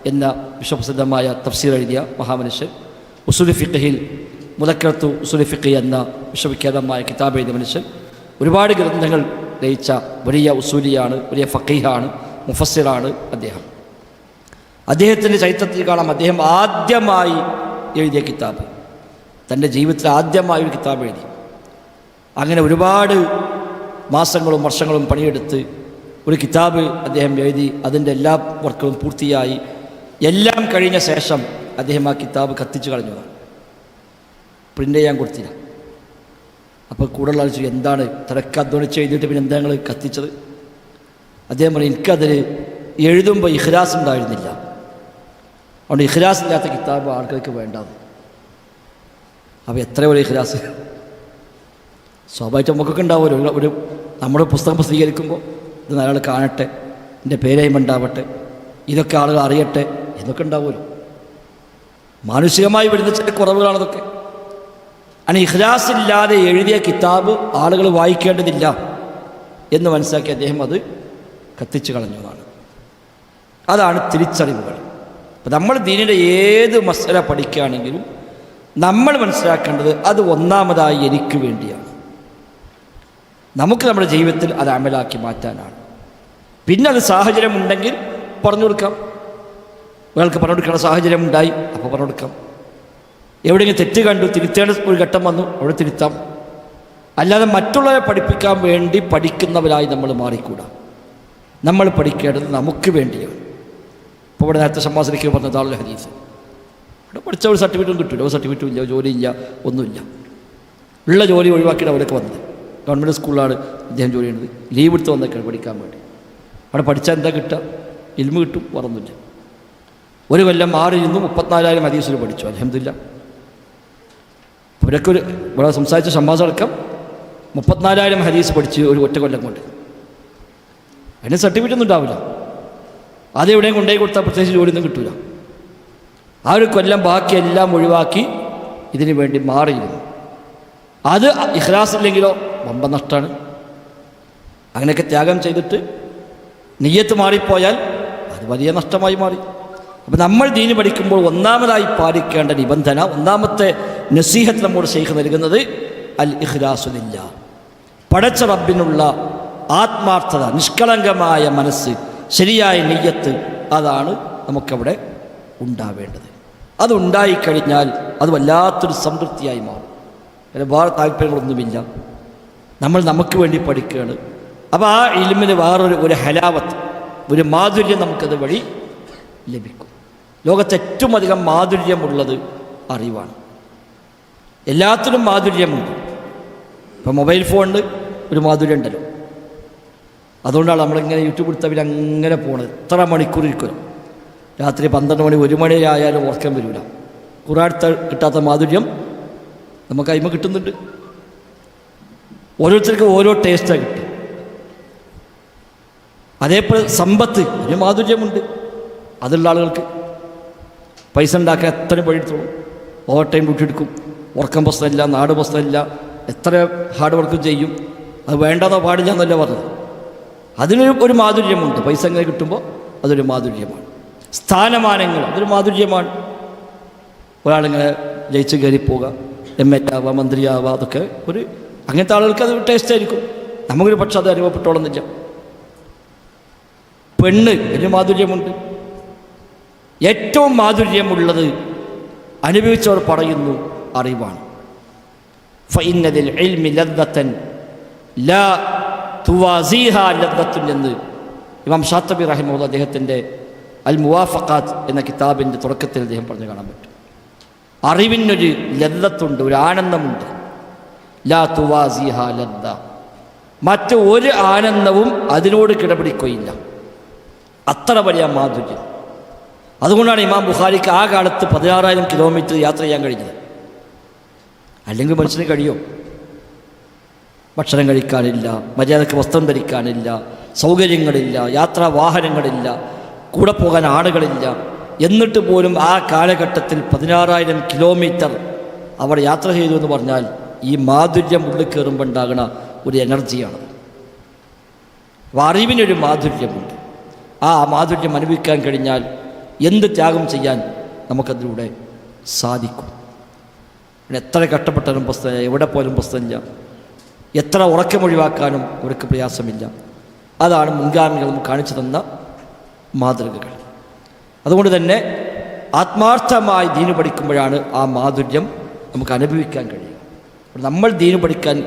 എന്ന വിശ്വപ്രസിദ്ധമായ തഫ്സീർ എഴുതിയ മഹാമനുഷ്യൻ. ഉസൂലു ഫിഖ്ഹിൽ മുദക്കറത്തു ഉസൂലു ഫിഖ് എന്ന വിശ്വവിഖ്യാതമായ കിതാബ് എഴുതിയ മനുഷ്യൻ. ഒരുപാട് ഗ്രന്ഥങ്ങൾ രചിച്ച വലിയ ഉസൂലിയാണ്, വലിയ ഫഖീഹാണ്, മുഫസ്സിറാണ് അദ്ദേഹം. അദ്ദേഹത്തിൻ്റെ ചരിത്രത്തിൽ കാണാം, അദ്ദേഹം ആദ്യമായി എഴുതിയ കിതാബ്, തൻ്റെ ജീവിതത്തിൽ ആദ്യമായി ഒരു കിതാബ് എഴുതി. അങ്ങനെ ഒരുപാട് മാസങ്ങളും വർഷങ്ങളും പണിയെടുത്ത് ഒരു കിതാബ് അദ്ദേഹം എഴുതി. അതിൻ്റെ എല്ലാ വർക്കുകളും പൂർത്തിയായി എല്ലാം കഴിഞ്ഞ ശേഷം അദ്ദേഹം ആ കിതാബ് കത്തിച്ചു കളഞ്ഞതാണ്, പ്രിൻ്റ് ചെയ്യാൻ കൊടുത്തില്ല. അപ്പോൾ കൂടുതൽ ആലോചിച്ചു, എന്താണ് തിരക്ക് അധ്വാനിച്ച് എഴുതിയിട്ട് പിന്നെ എന്താ ഞങ്ങൾ കത്തിച്ചത്? അദ്ദേഹം പറഞ്ഞു, എനിക്കതിൽ എഴുതുമ്പോൾ ഇഖ്ലാസ് ഉണ്ടായിരുന്നില്ല, അതുകൊണ്ട് ഇഖ്ലാസ് ഇല്ലാത്ത കിതാബ് ആൾക്കാർക്ക് വേണ്ടത്. അപ്പോൾ എത്ര വലിയ ഇഖ്ലാസ്! സ്വാഭാവികമായിട്ട് നമുക്കൊക്കെ ഉണ്ടാവുമല്ലോ, ഒരു നമ്മുടെ പുസ്തകം പ്രസിദ്ധീകരിക്കുമ്പോൾ ഇത് ഒരാൾ കാണട്ടെ, എൻ്റെ പേരായ്മ ഉണ്ടാവട്ടെ, ഇതൊക്കെ ആളുകൾ അറിയട്ടെ എന്നൊക്കെ ഉണ്ടാവുമല്ലോ. മാനുഷികമായി വരുന്ന ചില കുറവുകളാണതൊക്കെ. അങ്ങനെ ഇഖ്ലാസ് ഇല്ലാതെ എഴുതിയ കിതാബ് ആളുകൾ വായിക്കേണ്ടതില്ല എന്ന് മനസ്സിലാക്കി അദ്ദേഹം അത് കത്തിച്ചു കളഞ്ഞതാണ്. അതാണ് തിരിച്ചറിവുകൾ. അപ്പം നമ്മൾ ദീനിൻ്റെ ഏത് മസല പഠിക്കുകയാണെങ്കിലും നമ്മൾ മനസ്സിലാക്കേണ്ടത് അത് ഒന്നാമതായി എനിക്ക് വേണ്ടിയാണ്, നമുക്ക് നമ്മുടെ ജീവിതത്തിൽ അത് അമലാക്കി മാറ്റാനാണ്. പിന്നെ അത് സാഹചര്യമുണ്ടെങ്കിൽ പറഞ്ഞു കൊടുക്കാം. ഒരാൾക്ക് പറഞ്ഞു കൊടുക്കേണ്ട സാഹചര്യം ഉണ്ടായി, അപ്പോൾ പറഞ്ഞു കൊടുക്കാം. എവിടെയെങ്കിലും തെറ്റ് കണ്ടു തിരുത്തേണ്ട ഒരു ഘട്ടം വന്നു, അവിടെ തിരുത്താം. അല്ലാതെ മറ്റുള്ളവരെ പഠിപ്പിക്കാൻ വേണ്ടി പഠിക്കുന്നവരായി നമ്മൾ മാറിക്കൂടാ. നമ്മൾ പഠിക്കേണ്ടത് നമുക്ക് വേണ്ടിയാണ്. ഇപ്പോൾ ഇവിടെ നേരത്തെ ഷമ്മാസിലേക്ക് പറഞ്ഞ ദാറുൽ ഹദീസ്, ഇവിടെ പഠിച്ച ഒരു സർട്ടിഫിക്കറ്റും കിട്ടില്ല, ഒരു സർട്ടിഫിക്കറ്റും ഇല്ല, ജോലിയില്ല, ഒന്നുമില്ല. ഉള്ള ജോലി ഒഴിവാക്കിയിട്ട് അവിടെയൊക്കെ വന്നത്. ഗവൺമെൻറ് സ്കൂളിലാണ് അദ്ദേഹം ജോലി ചെയ്യുന്നത്. ലീവ് എടുത്ത് വന്നേക്കാണ് പഠിക്കാൻ വേണ്ടി. അവിടെ പഠിച്ചാൽ എന്താ കിട്ടുക? ഇൽമ കിട്ടും, വേറൊന്നുമില്ല. ഒരു കൊല്ലം 34,000 ഹദീസിൽ പഠിച്ചു, അൽഹംദുലില്ലാഹ്. അവരൊക്കെ ഇവിടെ സംസാരിച്ച ഷമ്മാസടക്കം 34,000 ഹദീസ് പഠിച്ച് ഒരു ഒറ്റ കൊല്ലം കൊണ്ട്. അതിന് സർട്ടിഫിക്കറ്റ് ഒന്നും ഉണ്ടാവില്ല, അതെവിടെയും കൊണ്ടുപോയി കൊടുത്താൽ പ്രത്യേകിച്ച് ജോലിയൊന്നും കിട്ടില്ല. ആ ഒരു കൊല്ലം ബാക്കിയെല്ലാം ഒഴിവാക്കി ഇതിനു വേണ്ടി മാറിയിരുന്നു. അത് ഇഖ്ലാസ് ഇല്ലെങ്കിലോ വമ്പ നഷ്ടമാണ്. അങ്ങനെയൊക്കെ ത്യാഗം ചെയ്തിട്ട് നിയ്യത്ത് മാറിപ്പോയാൽ അത് വലിയ നഷ്ടമായി മാറി. അപ്പം നമ്മൾ ദീന് പഠിക്കുമ്പോൾ ഒന്നാമതായി പാലിക്കേണ്ട നിബന്ധന, ഒന്നാമത്തെ നസീഹത്ത് നമ്മോട് ശൈഖ് നൽകുന്നത് അൽ ഇഖ്ലാസു ലില്ലാഹ്, പടച്ച റബ്ബിനുള്ള ആത്മാർത്ഥത, നിഷ്കളങ്കമായ മനസ്സ്, ശരിയായ നിയ്യത്ത്, അതാണ് നമുക്കവിടെ ഉണ്ടാവേണ്ടത്. അതുണ്ടായിക്കഴിഞ്ഞാൽ അത് വല്ലാത്തൊരു സംതൃപ്തിയായി മാറും. ഒരുപാട് താല്പര്യങ്ങളൊന്നുമില്ല, നമ്മൾ നമുക്ക് വേണ്ടി പഠിക്കുകയാണ്. അപ്പോൾ ആ ഇൽമിന് വേറൊരു ഹലാവത്ത്, ഒരു മാധുര്യം നമുക്കത് വഴി ലഭിക്കും. ലോകത്ത് ഏറ്റവും അധികം മാധുര്യമുള്ളത് അറിവാണ്. എല്ലാത്തിനും മാധുര്യമുണ്ട്. ഇപ്പം മൊബൈൽ ഫോണിന് ഒരു മാധുര്യം ഉണ്ടല്ലോ, അതുകൊണ്ടാണ് നമ്മളിങ്ങനെ യൂട്യൂബ് എടുത്തവർ അങ്ങനെ പോണത്. എത്ര മണിക്കൂർ ഇരിക്കുമല്ലോ, രാത്രി 12 മണി 1 മണി ആയാലും ഓർക്കാൻ വരില്ല. ഖുർആൻ കിട്ടാത്ത മാധുര്യം നമുക്ക് അതിമ കിട്ടുന്നുണ്ട്. ഓരോരുത്തർക്കും ഓരോ ടേസ്റ്റാണ് കിട്ടുക. അതേപോലെ സമ്പത്ത്, ഒരു മാധുര്യമുണ്ട്. അതുള്ള ആളുകൾക്ക് പൈസ ഉണ്ടാക്കാൻ എത്ര പണിയെടുത്തോളും, ഓവർ ടൈം ഡ്യൂട്ടി എടുക്കും, ഉറക്കം പ്രശ്നമില്ല, നാട് പ്രശ്നമില്ല, എത്ര ഹാർഡ് വർക്കും ചെയ്യും. അത് വേണ്ടെന്നോ പാടില്ല എന്നല്ല പറഞ്ഞത്. അതിനൊരു മാധുര്യമുണ്ട്. പൈസ ഇങ്ങനെ കിട്ടുമ്പോൾ അതൊരു മാധുര്യമാണ്. സ്ഥാനമാനങ്ങൾ, അതൊരു മാധുര്യമാണ്. ഒരാളിങ്ങനെ ജയിച്ച് കയറിപ്പോവുക, MLA ആവുക, മന്ത്രിയാവുക, അതൊക്കെ അങ്ങനത്തെ ആളുകൾക്ക് അത് ടേസ്റ്റ് ആയിരിക്കും. നമുക്കൊരു പക്ഷെ അത് അനുഭവപ്പെട്ടോളുന്നില്ല. പെണ്ണ് ഒരു മാധുര്യമുണ്ട്. ഏറ്റവും മാധുര്യമുള്ളത് അനുഭവിച്ചവർ പറയുന്നു അറിവാണ്. ഫഇന്നദിൽ ഇൽമി ലദ്ദത്തൻ ലാ തുവാസിഹാ ലദ്ദത്തുൻ എന്ന് ഇമാം ഷാത്തബി റഹിമഹുല്ലാഹ് അദ്ദേഹത്തിൻ്റെ അൽ മുവാഫഖാത്ത് എന്ന കിതാബിൻ്റെ തുടക്കത്തിൽ അദ്ദേഹം പറഞ്ഞു കാണാൻ പറ്റും. അറിവിനൊരു ലദ്ദത്തുണ്ട്, ഒരു ആനന്ദമുണ്ട്. ലാ തുവാസിഹാ ലദ്ദ, മറ്റ് ഒരു ആനന്ദവും അതിനോട് കിടപിടിക്കുകയില്ല. അത്ര വലിയ മാധുര്യം. അതുകൊണ്ടാണ് ഇമാം ബുഖാരിക്ക് ആ കാലത്ത് 16,000 കിലോമീറ്റർ യാത്ര ചെയ്യാൻ കഴിഞ്ഞത്. അല്ലെങ്കിൽ മനുഷ്യന് കഴിയോ? ഭക്ഷണം കഴിക്കാനില്ല, മര്യാദക്ക് വസ്ത്രം ധരിക്കാനില്ല, സൗകര്യങ്ങളില്ല, യാത്രാ വാഹനങ്ങളില്ല, കൂടെ പോകാൻ ആളുകളില്ല. എന്നിട്ട് പോലും ആ കാലഘട്ടത്തിൽ 16,000 കിലോമീറ്റർ അവർ യാത്ര ചെയ്തു എന്ന് പറഞ്ഞാൽ ഈ മാധുര്യം ഉള്ളിൽ കയറുമ്പോൾ ഉണ്ടാകുന്ന ഒരു എനർജിയാണ്. അറിവിനൊരു മാധുര്യമുണ്ട്. ആ മാധുര്യം അനുഭവിക്കാൻ കഴിഞ്ഞാൽ എന്ത് ത്യാഗം ചെയ്യാൻ നമുക്കതിലൂടെ സാധിക്കും. എത്ര കഷ്ടപ്പെട്ടാലും പ്രശ്നമില്ല, എവിടെ പോലും പ്രശ്നമില്ല, എത്ര ഉറക്കമൊഴിവാക്കാനും അവർക്ക് പ്രയാസമില്ല. അതാണ് മുൻഗാമികൾ നമുക്ക് കാണിച്ചു തന്ന മാതൃകകൾ. അതുകൊണ്ട് തന്നെ ആത്മാർത്ഥമായി ദീന് പഠിക്കുമ്പോഴാണ് ആ മാധുര്യം നമുക്ക് അനുഭവിക്കാൻ കഴിയുക. നമ്മൾ ദീന് പഠിക്കാൻ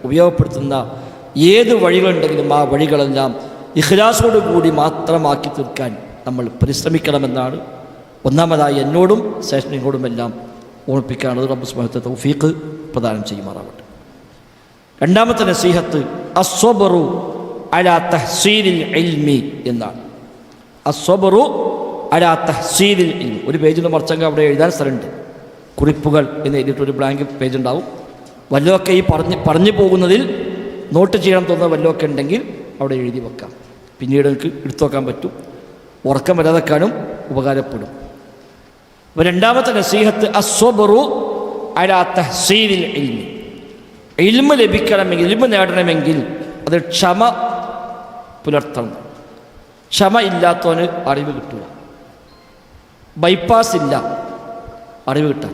ഉപയോഗപ്പെടുത്തുന്ന ഏത് വഴികളുണ്ടെങ്കിലും ആ വഴികളെല്ലാം ഇഖ്ലാസോടു കൂടി മാത്രമാക്കി തീർക്കാൻ നമ്മൾ പരിശ്രമിക്കണമെന്നാണ് ഒന്നാമതായി എന്നോടും ശേഷനിങ്ങളോടുമെല്ലാം ഓർമ്മിപ്പിക്കാനുള്ളത്. റബ്ബ് സുബ്ഹാനഹു വ തആല തൗഫീഖ് പ്രദാനം ചെയ്യുമാറാവട്ടെ. രണ്ടാമത്തെ നസീഹത്ത് അസ്സബ്റു അലാ തഹ്സീലിൽ ഇൽമി എന്നാണ്. അസ്സബ്റു അലാ തഹ്സീലിൽ ഇൽമി. ഒരു പേജിൽ നിന്ന് മറിച്ചെങ്കിൽ അവിടെ എഴുതാൻ സ്ഥലമുണ്ട്. കുറിപ്പുകൾ എന്ന് എഴുതിയിട്ടൊരു ബ്ലാങ്ക് പേജ് ഉണ്ടാവും. വല്ലതൊക്കെ ഈ പറഞ്ഞു പോകുന്നതിൽ നോട്ട് ചെയ്യണം തോന്നുന്ന വല്ലതൊക്കെ ഉണ്ടെങ്കിൽ അവിടെ എഴുതി വെക്കാം. പിന്നീട് എനിക്ക് എടുത്തു വെക്കാൻ പറ്റും. ഉറക്കം വരാതെക്കാനും ഉപകാരപ്പെടും. അപ്പോൾ രണ്ടാമത്തെ നസീഹത്ത് അസ്സബ്റു അലാ തഹ്സീലിൽ ഇൽമി. ഇൽമ ലഭിക്കണമെങ്കിൽ, ഇൽമ നേടണമെങ്കിൽ അത് ക്ഷമ പുലർത്തണം. ക്ഷമ ഇല്ലാത്തവന് അറിവ് കിട്ടില്ല. ബൈപ്പാസ് ഇല്ല അറിവ് കിട്ടാൻ.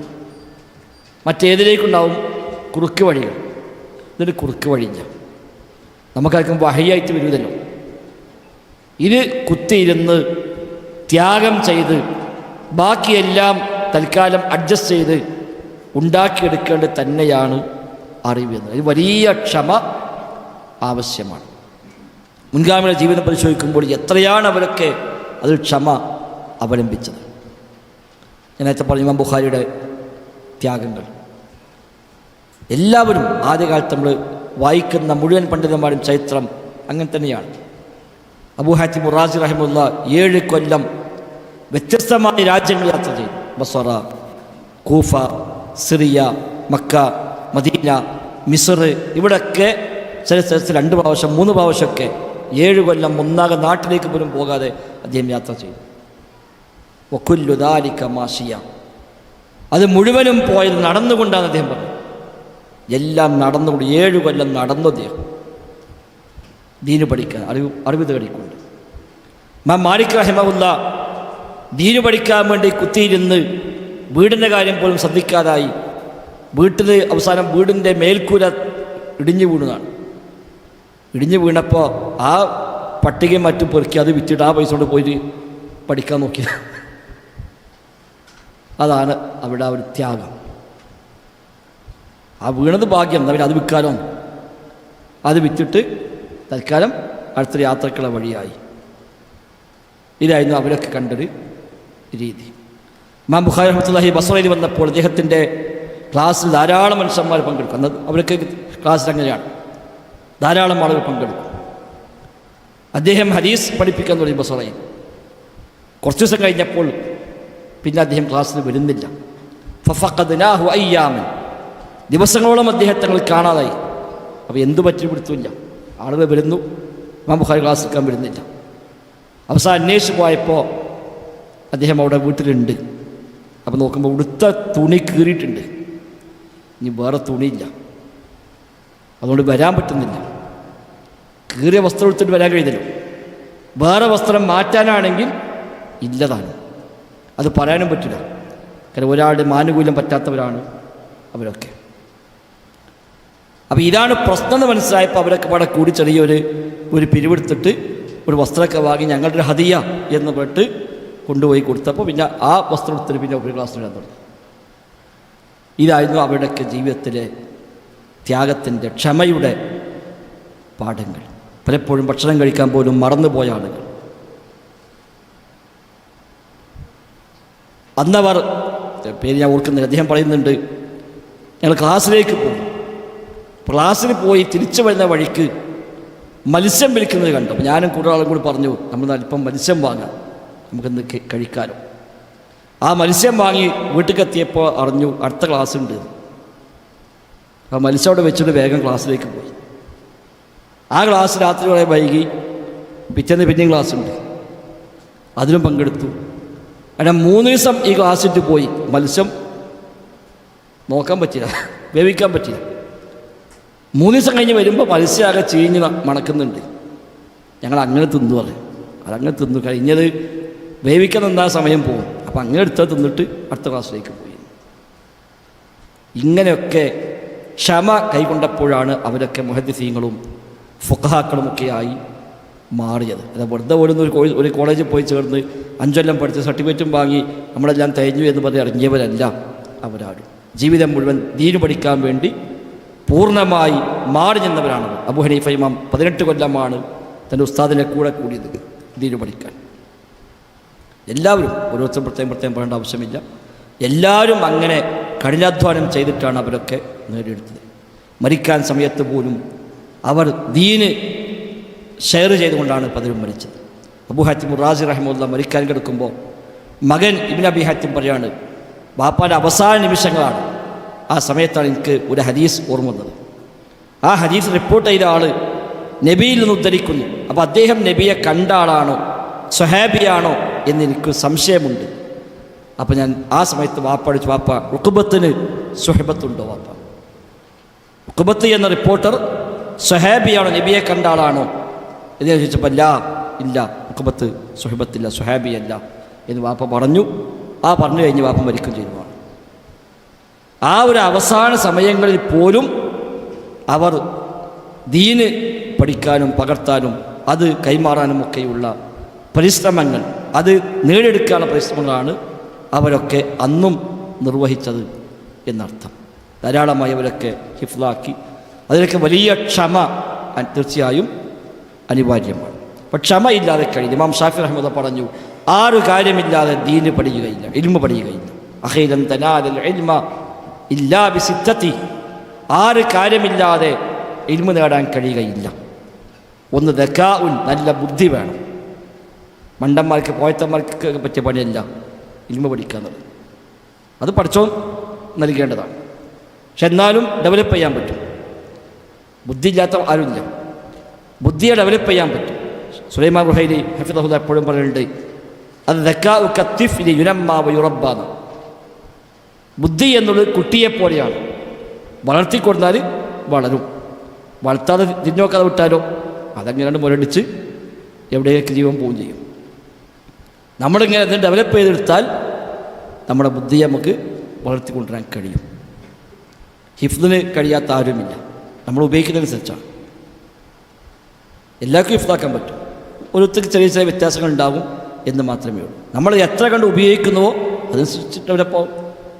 മറ്റേതിലേക്കുണ്ടാവും കുറുക്ക് വഴികൾ. ഇതൊരു കുറുക്ക് വഴിയില്ല. നമുക്കാർക്കും വഹയായിട്ട് വരുമല്ലോ. ഇത് കുത്തിയിരുന്ന് ത്യാഗം ചെയ്ത് ബാക്കിയെല്ലാം തൽക്കാലം അഡ്ജസ്റ്റ് ചെയ്ത് ഉണ്ടാക്കിയെടുക്കേണ്ടത് തന്നെയാണ് അറിവ് എന്നത്. ഇത് വലിയ ക്ഷമ ആവശ്യമാണ്. മുൻഗാമിയുടെ ജീവിതം പരിശോധിക്കുമ്പോൾ എത്രയാണ് അവരൊക്കെ അതിൽ ക്ഷമ അവലംബിച്ചത്. ഞാൻ നേരത്തെ പറഞ്ഞു ഇമാം ബുഖാരിയുടെ ത്യാഗങ്ങൾ. എല്ലാവരും ആദ്യകാലത്ത് നമ്മൾ വായിക്കുന്ന മുഴുവൻ പണ്ഡിതന്മാരും ചരിത്രം അങ്ങനെ തന്നെയാണ്. അബൂ ഹാത്തിം റാസി റഹിമഹുല്ലാഹ് 7 കൊല്ലം വ്യത്യസ്തമായ രാജ്യങ്ങൾ യാത്ര ചെയ്തു. Basra, Kufa, Syria, Mecca, Medina, Misr, ഇവിടെയൊക്കെ ചില സ്ഥലത്ത് 2 പ്രാവശ്യം 3 പ്രാവശ്യമൊക്കെ 7 കൊല്ലം ഒന്നാകെ നാട്ടിലേക്ക് പോലും പോകാതെ അദ്ദേഹം യാത്ര ചെയ്തു. വകുല്ലു ദാലിക മാഷിയ. അത് മുഴുവനും പോയത് നടന്നുകൊണ്ടാണ് അദ്ദേഹം പറഞ്ഞത്. എല്ലാം നടന്നുകൊണ്ട് 7 കൊല്ലം നടന്നു അദ്ദേഹം ദീന് പഠിക്കാൻ, അറിവ് തേടിക്കൊണ്ട്. ഇമാം മാലിക് റഹിമഹുല്ലാഹ് ദീന് പഠിക്കാൻ വേണ്ടി കുത്തിയിരുന്ന് വീടിൻ്റെ കാര്യം പോലും ശ്രദ്ധിക്കാതായി. വീട്ടിൽ അവസാനം വീടിൻ്റെ മേൽക്കൂര ഇടിഞ്ഞു വീണതാണ്. ഇടിഞ്ഞു വീണപ്പോൾ ആ പട്ടികയും മറ്റും പെറുക്കി അത് വിറ്റിട്ട് ആ പൈസ കൊണ്ട് പോയിട്ട് പഠിക്കാൻ നോക്കി. അതാണ് അവിടെ ഒരു ത്യാഗം. ആ വീണത് ഭാഗ്യം, അവർ അത് വിൽക്കാനോ, അത് വിറ്റിട്ട് തൽക്കാലം അടുത്ത യാത്രക്കുള്ള വഴിയായി. ഇതായിരുന്നു അവരൊക്കെ കണ്ടൊരു രീതി. ഇമാം ബുഖാരി റഹ്മത്തുള്ളാഹി ബസ്രയിൽ വന്നപ്പോൾ അദ്ദേഹത്തിൻ്റെ ക്ലാസ്സിൽ ധാരാളം മനുഷ്യന്മാർ പങ്കെടുക്കും. അന്ന് അവരൊക്കെ ക്ലാസ്സിൽ അങ്ങനെയാണ്, ധാരാളം ആളുകൾ പങ്കെടുക്കും. അദ്ദേഹം ഹദീസ് പഠിപ്പിക്കാൻ തുടങ്ങി ബസ്രയിൽ. കുറച്ച് ദിവസം കഴിഞ്ഞപ്പോൾ പിന്നെ അദ്ദേഹം ക്ലാസ്സിൽ വരുന്നില്ല. ഫഫഖദ്നാഹു അയ്യാമൻ, ദിവസങ്ങളോളം അദ്ദേഹത്തെ ഞങ്ങൾ കാണാതായി. അപ്പോൾ എന്തു പറ്റി പിടുത്തുമില്ല. ആളുകൾ വരുന്നു, ഇമാം ബുഖാരി ക്ലാസ് എടുക്കാൻ വരുന്നില്ല. അവസാനം അന്വേഷിച്ച് പോയപ്പോൾ അദ്ദേഹം അവിടെ വീട്ടിലുണ്ട്. അപ്പോൾ നോക്കുമ്പോൾ ഉടുത്ത തുണി കീറിയിട്ടുണ്ട്, ഇനി വേറെ തുണിയില്ല, അതുകൊണ്ട് വരാൻ പറ്റുന്നില്ല. കീറിയ വസ്ത്രം എടുത്തിട്ട് വരാൻ കഴിയുന്നല്ലോ. വേറെ വസ്ത്രം മാറ്റാനാണെങ്കിൽ ഇല്ലതാണ്, അത് പറയാനും പറ്റില്ല. കാരണം ഒരാളുടെ ആനുകൂല്യം പറ്റാത്തവരാണ് അവരൊക്കെ. അപ്പോൾ ഇതാണ് പ്രശ്നം എന്ന് മനസ്സിലായപ്പോൾ അവരൊക്കെ പാടെ കൂടി ഒരു പിരിവെടുത്തിട്ട് ഒരു വസ്ത്രമൊക്കെ വാങ്ങി ഞങ്ങളുടെ ഒരു ഹദിയ എന്ന് പറഞ്ഞിട്ട് കൊണ്ടുപോയി കൊടുത്തപ്പോൾ പിന്നെ ആ വസ്ത്രം എടുത്തിട്ട് പിന്നെ ഒരു ക്ലാസ് ഇടാൻ തുടങ്ങി. ഇതായിരുന്നു അവരുടെയൊക്കെ ജീവിതത്തിലെ ത്യാഗത്തിൻ്റെ, ക്ഷമയുടെ പാഠങ്ങൾ. പലപ്പോഴും ഭക്ഷണം കഴിക്കാൻ പോലും മറന്നുപോയ ആളുകൾ. അന്നവർ, പേര് ഞാൻ ഓർക്കുന്നില്ല, അദ്ദേഹം പറയുന്നുണ്ട്, ഞങ്ങൾ ക്ലാസ്സിലേക്ക് പോകും. ക്ലാസ്സിൽ പോയി തിരിച്ചു വരുന്ന വഴിക്ക് മത്സ്യം വിൽക്കുന്നത് കണ്ടു. അപ്പോൾ ഞാനും കൂടുതൽ ആളും കൂടി പറഞ്ഞു, നമ്മൾ അല്പം മത്സ്യം വാങ്ങാം, നമുക്കിന്ന് കഴിക്കാലോ. ആ മത്സ്യം വാങ്ങി വീട്ടിലെത്തിയപ്പോൾ അറിഞ്ഞു അടുത്ത ക്ലാസ് ഉണ്ട്. ആ മത്സ്യം അവിടെ വെച്ചിട്ട് വേഗം ക്ലാസ്സിലേക്ക് പോയി. ആ ക്ലാസ് രാത്രി വരെ വൈകി. പിറ്റേന്ന് പിന്നെയും ക്ലാസ് ഉണ്ട്, അതിലും പങ്കെടുത്തു. അങ്ങനെ 3 ദിവസം ഈ ക്ലാസ്സിട്ട് പോയി. മത്സ്യം നോക്കാൻ പറ്റില്ല, വേവിക്കാൻ പറ്റില്ല. 3 ദിവസം കഴിഞ്ഞ് വരുമ്പോൾ മത്സ്യമാകെ ചീഞ്ഞ് മണക്കുന്നുണ്ട്. ഞങ്ങൾ അങ്ങനെ തിന്നു പറയും. അതങ്ങനെ തിന്നു. കഴിഞ്ഞത് വേവിക്കാൻ നിന്നാ സമയം പോകും. അപ്പം അങ്ങനെ എടുത്താൽ തിന്നിട്ട് അടുത്ത ക്ലാസ്സിലേക്ക് പോയി. ഇങ്ങനെയൊക്കെ ക്ഷമ കൈകൊണ്ടപ്പോഴാണ് അവരൊക്കെ മുഹദ്ദിസീങ്ങളും ഫുഖഹാക്കളുമൊക്കെയായി മാറിയത്. അത് വെറുതെ ഒരു കോളേജിൽ പോയി ചേർന്ന് 5 കൊല്ലം പഠിച്ച് സർട്ടിഫിക്കറ്റും വാങ്ങി നമ്മളെല്ലാം തയ്ഞ്ഞു എന്ന് പറഞ്ഞ് ഇറങ്ങിയവരല്ല അവരാരും. ജീവിതം മുഴുവൻ ദീന് പഠിക്കാൻ വേണ്ടി പൂർണ്ണമായി മാറി നിന്നവരാണ്. അബൂ ഹനീഫ ഇമാം 18 കൊല്ലമാണ് തൻ്റെ ഉസ്താദിനെ കൂടെ കൂടിയത് ദീന് പഠിക്കാൻ. എല്ലാവരും ഓരോരുത്തരും പ്രത്യേകം പറയേണ്ട ആവശ്യമില്ല. എല്ലാവരും അങ്ങനെ കഠിനാധ്വാനം ചെയ്തിട്ടാണ് അവരൊക്കെ നേടിയെടുത്തത്. മരിക്കാൻ സമയത്ത് പോലും അവർ ദീന് ഷെയർ ചെയ്തുകൊണ്ടാണ് പലരും മരിച്ചത്. അബൂ ഹാത്തിം റാസി റഹിമഹുല്ലാഹ് മരിക്കാൻ കിടക്കുമ്പോൾ മകൻ ഇബ്നു അബീ ഹാത്തിം പറയാണ്, ബാപ്പാൻ്റെ അവസാന നിമിഷങ്ങളാണ്. ആ സമയത്താണ് എനിക്ക് ഒരു ഹദീസ് ഓർമ്മ വന്നത്. ആ ഹദീസ് റിപ്പോർട്ട് ചെയ്ത ആൾ നബിയിൽ നിന്ന് ഉദ്ധരിക്കുന്നു. അപ്പോൾ അദ്ദേഹം നബിയെ കണ്ട ആളാണോ സ്വഹാബിയാണോ എന്നെനിക്ക് സംശയമുണ്ട്. അപ്പോൾ ഞാൻ ആ സമയത്ത് വാപ്പടിച്ചു, വാപ്പ ഉഖബത്തിന് സുഹബത്തുണ്ടോ? വാപ്പ ഉഖബത്ത് എന്ന റിപ്പോർട്ടർ സ്വഹാബിയാണോ, നബിയെ കണ്ട ആളാണോ എന്ന് ചോദിച്ചപ്പോൾ ഇല്ല, ഉഖബത്ത് സുഹബത്തില്ല, സ്വഹാബിയല്ല എന്ന് വാപ്പ പറഞ്ഞു. ആ പറഞ്ഞു കഴിഞ്ഞ് വാപ്പ മരിക്കും ചെയ്തു. ആ ഒരു അവസാന സമയങ്ങളിൽ പോലും അവർ ദീന് പഠിക്കാനും പകർത്താനും അത് കൈമാറാനും ഒക്കെയുള്ള പരിശ്രമങ്ങൾ, അത് നേടിയെടുക്കാനുള്ള പരിശ്രമങ്ങളാണ് അവരൊക്കെ അന്നും നിർവഹിച്ചത് എന്നർത്ഥം. ധാരാളമായി അവരൊക്കെ ഹിഫ്ലാക്കി. അതിലൊക്കെ വലിയ ക്ഷമ തീർച്ചയായും അനിവാര്യമാണ്. അപ്പം ക്ഷമ ഇല്ലാതെ കഴിയില്ല. ഇമാം ഷാഫി റഹ്മത്തുള്ളാഹി പറഞ്ഞു, 6 കാര്യമില്ലാതെ ദീന് പഠിക്കുകയില്ല, ഇൽമ പഠിക്കുകയില്ല. അഖീലൻ തനാലൽ ഇൽമ ഇല്ലാ ബിസിത്തത്തി, 6 കാര്യമില്ലാതെ ഇൽമ നേടാൻ കഴിയുകയില്ല. 1 ദക്കാഉൻ, നല്ല ബുദ്ധി വേണം. മണ്ടന്മാർക്ക് പോയത്തന്മാർക്ക് പറ്റിയ പണിയല്ല ഇൽമ പഠിക്കുക എന്നുള്ളത്. അത് പഠിച്ചോൻ നൽകേണ്ടതാണ്. പക്ഷെ എന്നാലും ഡെവലപ്പ് ചെയ്യാൻ പറ്റും. ബുദ്ധിയില്ലാത്ത ആരുമില്ല, ബുദ്ധിയെ ഡെവലപ്പ് ചെയ്യാൻ പറ്റും. സുലൈമാൻ റുഹൈലി ഹഫിദഹുല്ലാഹ് എപ്പോഴും പറയുന്നുണ്ട്, അത് ദക്കാഉ കത്തിഫ്ലി യുനമ്മാ വയുറബ്ബാന്ന്. ബുദ്ധി എന്നുള്ളത് കുട്ടിയെപ്പോലെയാണ്, വളർത്തിക്കൊടുത്താൽ വളരും. വളർത്താതെ തിരിഞ്ഞോക്കാതെ വിട്ടാലോ അതങ്ങനെ മുരടിച്ച് എവിടെയൊക്കെ ജീവൻ പോവുകയും ചെയ്യും. നമ്മളിങ്ങനെ അതിന് ഡെവലപ്പ് ചെയ്തെടുത്താൽ നമ്മുടെ ബുദ്ധിയെ നമുക്ക് വളർത്തിക്കൊണ്ടുവരാൻ കഴിയും. ഹിഫ്ദിന് കഴിയാത്ത ആരുമില്ല, നമ്മൾ ഉപയോഗിക്കുന്നതനുസരിച്ചാണ്. എല്ലാവർക്കും ഹിഫ്ദാക്കാൻ പറ്റും. ഓരോരുത്തർക്ക് ചെറിയ ചെറിയ വ്യത്യാസങ്ങൾ ഉണ്ടാകും എന്ന് മാത്രമേ ഉള്ളൂ. നമ്മൾ എത്ര കണ്ട് ഉപയോഗിക്കുന്നുവോ അതനുസരിച്ചിട്ട് അവരപ്പോൾ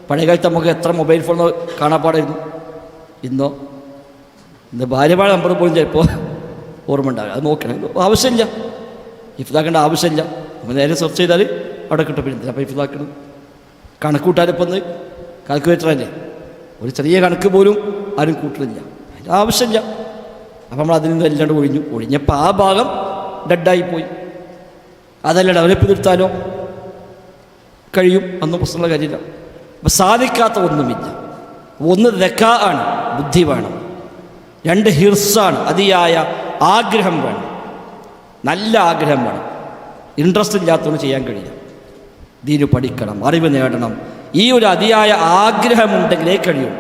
പഴയ കാലത്ത് നമുക്ക് എത്ര മൊബൈൽ ഫോൺ കാണാപ്പാടായിരുന്നു. ഇന്ന് ഭാര്യമാരെ നമ്പർ പോലും ചിലപ്പോൾ ഓർമ്മ ഉണ്ടാകും. അത് നോക്കണം, ആവശ്യമില്ല, ഹിഫ്ദാക്കേണ്ട ആവശ്യമില്ല. നമ്മൾ നേരെ സെർച്ച് ചെയ്താൽ അവിടെ കിട്ടും. പിന്നെ അപ്പോൾ ഹിഫ്ദാക്കണം, കണക്ക് കൂട്ടാനിപ്പോൾ ഒന്ന് കാൽക്കുലേറ്ററല്ലേ, ഒരു ചെറിയ കണക്ക് പോലും ആരും കൂട്ടുന്നില്ല, അതിൻ്റെ ആവശ്യമില്ല. അപ്പം നമ്മൾ അതിൽ നിന്ന് എല്ലാണ്ട് ഒഴിഞ്ഞപ്പോൾ ആ ഭാഗം ഡെഡായിപ്പോയി. അതല്ല ഡെവലപ്പ് ചെയ്തെടുത്താലോ കഴിയും, അന്നും പ്രശ്നമുള്ള കാര്യമില്ല. അപ്പം സാധിക്കാത്ത ഒന്നുമില്ല. 1 ദക്കാ ആണ്, ബുദ്ധി വേണം. 2 ഹിർസാണ്, അതിയായ ആഗ്രഹം വേണം, നല്ല ആഗ്രഹം വേണം. ഇൻട്രസ്റ്റ് ഇല്ലാത്തവന് ചെയ്യാൻ കഴിയില്ല. ദീന് പഠിക്കണം, അറിവ് നേടണം, ഈ ഒരു അതിയായ ആഗ്രഹമുണ്ടെങ്കിലേ കഴിയൂ.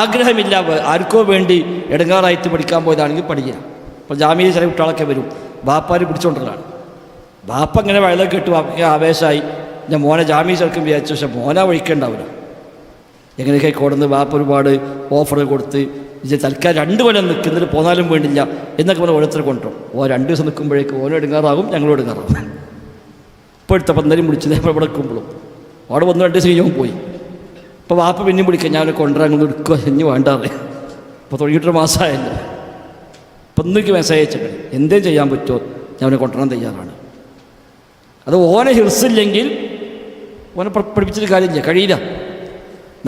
ആഗ്രഹമില്ല, ആർക്കോ വേണ്ടി ഇടങ്ങാറായിട്ട് പഠിക്കാൻ പോയതാണെങ്കിൽ പഠിക്കില്ല. ഇപ്പോൾ ജാമ്യയിൽ ചില കുട്ടികളൊക്കെ വരും, ബാപ്പാർ പിടിച്ചുകൊണ്ടുള്ളതാണ്. ബാപ്പ ഇങ്ങനെ വയലൊക്കെ ഇട്ട് ബാപ്പയ്ക്ക് ആവേശമായി ഞാൻ മോനെ ജാമ്യ ചേർക്കും വിചാരിച്ചു. പക്ഷെ മോനെ വഴിക്കേണ്ടാവില്ല. എങ്ങനെയൊക്കെ കൊടുന്ന് ബാപ്പ ഒരുപാട് ഓഫർ കൊടുത്ത് ഇത് തൽക്കാലം 2 കൊല്ലം നിൽക്കുന്നതിൽ പോന്നാലും വേണ്ടില്ല എന്നൊക്കെ പറഞ്ഞാൽ ഓരോരുത്തർ കൊണ്ടുവരും. 2 ദിവസം നിൽക്കുമ്പോഴേക്കും ഓരോ എടുങ്ങാറാകും, ഞങ്ങളും എടുങ്ങാറാകും. ഇപ്പോഴത്തെ പന്തലും വിളിച്ച് നേരെ ഇവിടെ നിൽക്കുമ്പോഴും അവിടെ 1-2 ദിവസം കഴിഞ്ഞാൽ പോയി. ഇപ്പോൾ വാപ്പ പിന്നെയും വിളിക്കാം, ഞാൻ കൊണ്ടുവരാൻ കൊണ്ട് എടുക്കുക ഇനി വേണ്ടാറ്. ഇപ്പോൾ തുടങ്ങിയിട്ടൊരു മാസമായല്ലോ. ഇപ്പം ഇന്നേക്ക് മെസ്സേജ് അയച്ചിട്ട് എന്തേ ചെയ്യാൻ പറ്റുമോ ഞാൻ അവനെ കൊണ്ടുവരാൻ തയ്യാറാണ്. അത് ഓനെ ഹിർസില്ലെങ്കിൽ ഓനെ പഠിപ്പിച്ചിട്ട് കാര്യമില്ല, കഴിയില്ല.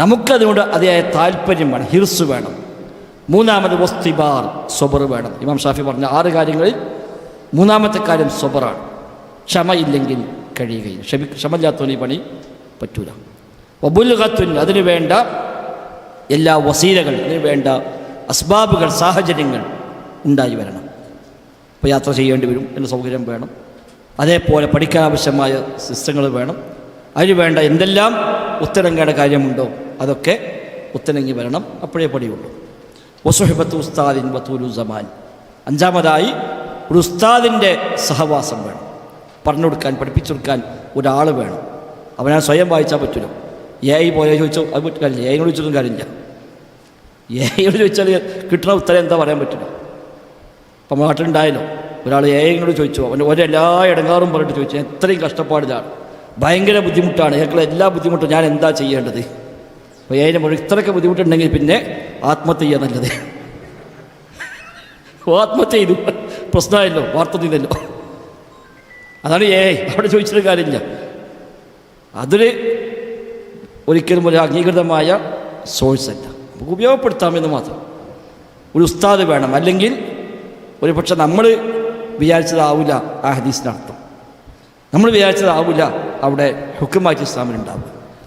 നമുക്കതുകൊണ്ട് അതിയായ താല്പര്യം വേണം, ഹിർസ് വേണം. 3-ാമത് വസ്തിബാർ, സ്വബർ വേണം. ഇമാം ഷാഫി പറഞ്ഞ 6 കാര്യങ്ങളിൽ 3-ാമത്തെ കാര്യം സ്വബറാണ്. ക്ഷമയില്ലെങ്കിൽ കഴിയുകയില്ല. ക്ഷമയില്ലാത്തവന് ഈ പണി പറ്റൂല. വബുൽഗത്തുൻ, അതിനു വേണ്ട എല്ലാ വസീലകൾ, അതിനു വേണ്ട അസ്ബാബുകൾ, സാഹചര്യങ്ങൾ ഉണ്ടായി വരണം. ഇപ്പോൾ യാത്ര ചെയ്യേണ്ടി വരും, അതിന് സൗകര്യം വേണം. അതേപോലെ പഠിക്കാൻ ആവശ്യമായ സിസ്റ്റങ്ങൾ വേണം. അതിന് വേണ്ട എന്തെല്ലാം ഉത്തരങ്ങയുടെ കാര്യമുണ്ടോ അതൊക്കെ ഉത്തരങ്ങി വരണം. അപ്പോഴേ പടിയുള്ളൂ. വസുഹിബത്ത് ഉസ്താദിൻ വതൂലു സമാൻ, 5-ാമതായി ഒരു ഉസ്താദിൻ്റെ സഹവാസം വേണം. പറഞ്ഞു കൊടുക്കാൻ, പഠിപ്പിച്ചു കൊടുക്കാൻ ഒരാൾ വേണം. അവനാ സ്വയം വായിച്ചാൽ പറ്റില്ല. പോയാൽ ചോദിച്ചോ അത് പറ്റില്ല. ഏയോട് ചോദിച്ചിട്ടും കാര്യമില്ല. ഏയോട് ചോദിച്ചാൽ കിട്ടുന്ന ഉത്തരം എന്താ പറയാൻ പറ്റില്ല. അപ്പം നാട്ടിലുണ്ടായല്ലോ ഒരാൾ ഏയോട് ചോദിച്ചു, അവൻ്റെ ഒരെല്ലാ ഇടങ്ങാറും പറഞ്ഞിട്ട് ചോദിച്ചു, എത്രയും കഷ്ടപ്പാടിലാണ്, ഭയങ്കര ബുദ്ധിമുട്ടാണ്, ഞങ്ങൾ എല്ലാ ബുദ്ധിമുട്ടും ഞാൻ എന്താ ചെയ്യേണ്ടത്? അപ്പോൾ ഏതിനെ മുഴുവൻ ഇത്രയൊക്കെ ബുദ്ധിമുട്ടുണ്ടെങ്കിൽ പിന്നെ ആത്മഹത്യ ചെയ്യാൻ നല്ലത്. ആത്മഹത്യ ചെയ്തു, പ്രശ്നമായല്ലോ, വാർത്ത ചെയ്തല്ലോ. അതാണ് അവിടെ ചോദിച്ചിട്ട് കാര്യമില്ല. അതൊരു ഒരിക്കലും ഒരു അംഗീകൃതമായ സോഴ്സല്ല. നമുക്ക് ഉപയോഗപ്പെടുത്താമെന്ന് മാത്രം. ഒരു ഉസ്താദ് വേണം. അല്ലെങ്കിൽ ഒരു പക്ഷെ നമ്മൾ വിചാരിച്ചതാവില്ല ആ ഹദീസിൻ്റെ അർത്ഥം, നമ്മൾ വിചാരിച്ചതാവില്ല അവിടെ ഹുക്കുമായിട്ട് ഇസ്ലാമിലുണ്ടാവും.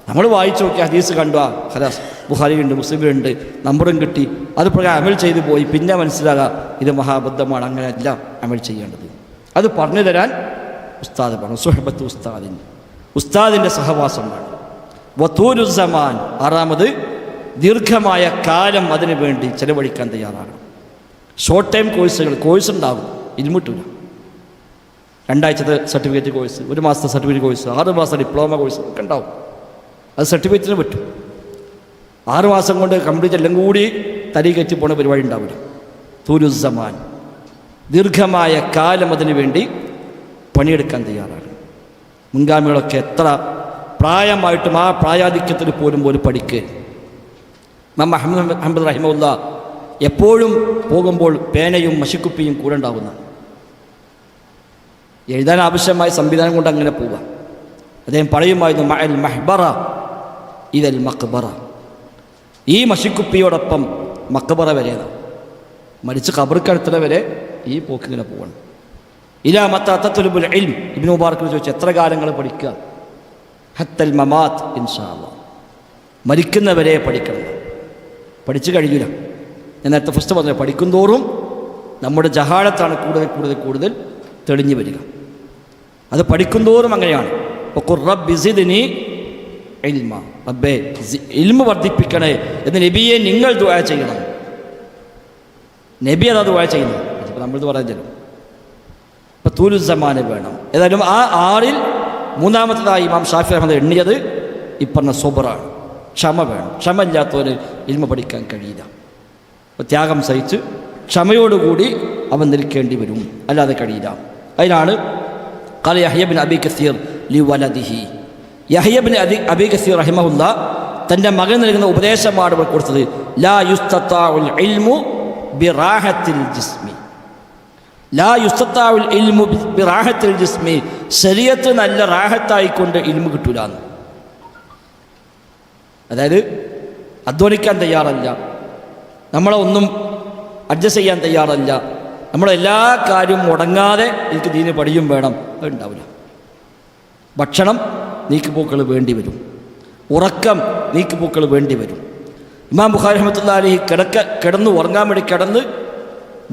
നമ്മൾ വായിച്ചു നോക്കി ഹദീസ് കണ്ടു, ആ ഖലാസ് ബുഖാരിയുണ്ട്, മുസ്ലിമിലുണ്ട്, നമ്പറും കിട്ടി, അത് പ്രകാരം അമൽ ചെയ്തു പോയി. പിന്നെ മനസ്സിലാകാം ഇത് മഹാബദ്ധമാണ്, അങ്ങനെയല്ല അമൽ ചെയ്യേണ്ടത്. അത് പറഞ്ഞു തരാൻ ഉസ്താദ് വേണം. സുഹബത്ത് ഉസ്താദിൻ, ഉസ്താദിൻ്റെ സഹവാസം വേണം. വതൂലു സമാൻ, 6-ാമത് ദീർഘമായ കാലം അതിനു വേണ്ടി ചെലവഴിക്കാൻ തയ്യാറാകണം. ഷോർട്ട് ടൈം കോഴ്സ് ഉണ്ടാകും, ഇൽമുട്ടില്ല. 2 ആഴ്ചത്തെ സർട്ടിഫിക്കറ്റ് കോഴ്സ്, 1 മാസത്തെ സർട്ടിഫിക്കറ്റ് കോഴ്സ്, 6 മാസത്തെ ഡിപ്ലോമ കോഴ്സ് ഒക്കെ ഉണ്ടാവും. അത് സർട്ടിഫിക്കറ്റിന് പറ്റും. 6 മാസം കൊണ്ട് കംപ്ലീറ്റ് എല്ലാം കൂടി തരി കയറ്റി പോണ പരിപാടി ഉണ്ടാവില്ല. തൂലു സമാൻ, ദീർഘമായ കാലം അതിനു വേണ്ടി പണിയെടുക്കാൻ തയ്യാറാണ്. മുൻഗാമികളൊക്കെ എത്ര പ്രായമായിട്ടും ആ പ്രായാധിക്യത്തിൽ പോലും പഠിക്കുക. ഇമാം അഹ്മദ് റഹിമഹുല്ല എപ്പോഴും പോകുമ്പോൾ പേനയും മഷിക്കുപ്പിയും കൂടെ ഉണ്ടാകുന്ന, എഴുതാൻ ആവശ്യമായ സംവിധാനം കൊണ്ട് അങ്ങനെ പോവുക. അദ്ദേഹം പറയുമായിരുന്നു, മഅൽ മഹ്ബറ ഇദൽ മഖ്ബറ, ഈ മഷിക്കുപ്പിയോടൊപ്പം മഖ്ബറ വരെ, മരിച്ച് ഖബർക്കടുത്തുള്ള വരെ ഈ പോക്കിങ്ങനെ പോകണം. ഇലാ മത്താ തത്ലുബുൽ ഇൽം, ഇബ്നു മുബാറക്കിന് ചോദിച്ചു എത്ര കാലങ്ങൾ പഠിക്കുക? ഹത്തൽ മമാത്ത് ഇൻഷാ അല്ലാഹ്, മരിക്കുന്നവരെ പഠിക്കണം. പഠിച്ചു കഴിയില്ല. ഞാൻ നേരത്തെ ഫസ്റ്റ് പറഞ്ഞു, പഠിക്കും തോറും നമ്മുടെ ജഹാലത്താണ് കൂടുതൽ തെളിഞ്ഞു വരിക. അത് പഠിക്കും തോറും അങ്ങനെയാണ്. റബ്ബി സിദ്നി ഇൽമ, റബ്ബേ ഇൽമ വർദ്ധിപ്പിക്കണേ എന്ന് നബിയെ നിങ്ങൾ ദുആ ചെയ്യണം. നബി അതാ ദുആ ചെയ്യുന്നത്, അപ്പോൾ നമ്മളിത് പറയുന്നില്ല. അപ്പോൾ തൂലു സമാന് വേണം. ഏതായാലും ആ 6-ൽ 3-ാമത്തേതായി ഇമാം ഷാഫി അഹ്മദ് എണ്ണിയത് ഈ പറഞ്ഞ സ്വബറാണ്. ക്ഷമ വേണം. ക്ഷമ ഇല്ലാത്തവന് ഇൽമ പഠിക്കാൻ കഴിയില്ല. അപ്പോൾ ത്യാഗം സഹിച്ച് ക്ഷമയോടുകൂടി അവൻ നിൽക്കേണ്ടി വരും, അല്ലാതെ കഴിയില്ല. അതിനാണ് ഖാല യഹ്യ ബിൻ അബി കസീർ ലിവലദിഹി, യഹ്യ ബിൻ അബി കസീർ റഹിമഹുല്ല തൻ്റെ മകൻ നൽകുന്ന ഉപദേശമാണ് ഇവിടെ കൊടുത്തത്. ലാ യുസ്തത്താഉൽ ഇൽമു ബിറാഹത്തിൽ ജിസ്മി, ലാ യുസ്തത്താഉൽ ഇൽമു ബിറാഹത്തിൽ ജിസ്മി, ശരീഅത്ത് നല്ല റാഹത്തായിക്കൊണ്ട് ഇൽമു കിട്ടൂല. അതായത് അധ്വാനിക്കാൻ തയ്യാറല്ല, നമ്മളെ ഒന്നും അഡ്ജസ്റ്റ് ചെയ്യാൻ തയ്യാറല്ല, നമ്മളെല്ലാ കാര്യവും മുടങ്ങാതെ എനിക്ക് ദീന് പഠിയും വേണം, അതുണ്ടാവില്ല. ഭക്ഷണം നീക്കുപോക്കൾ വേണ്ടി വരും, ഉറക്കം നീക്കുപോക്കൾ വേണ്ടി വരും. ഇമാം ബുഖാരി റഹ്മത്തുള്ളാഹി അലൈഹി കിടന്ന് ഉറങ്ങാൻ വേണ്ടി കിടന്ന്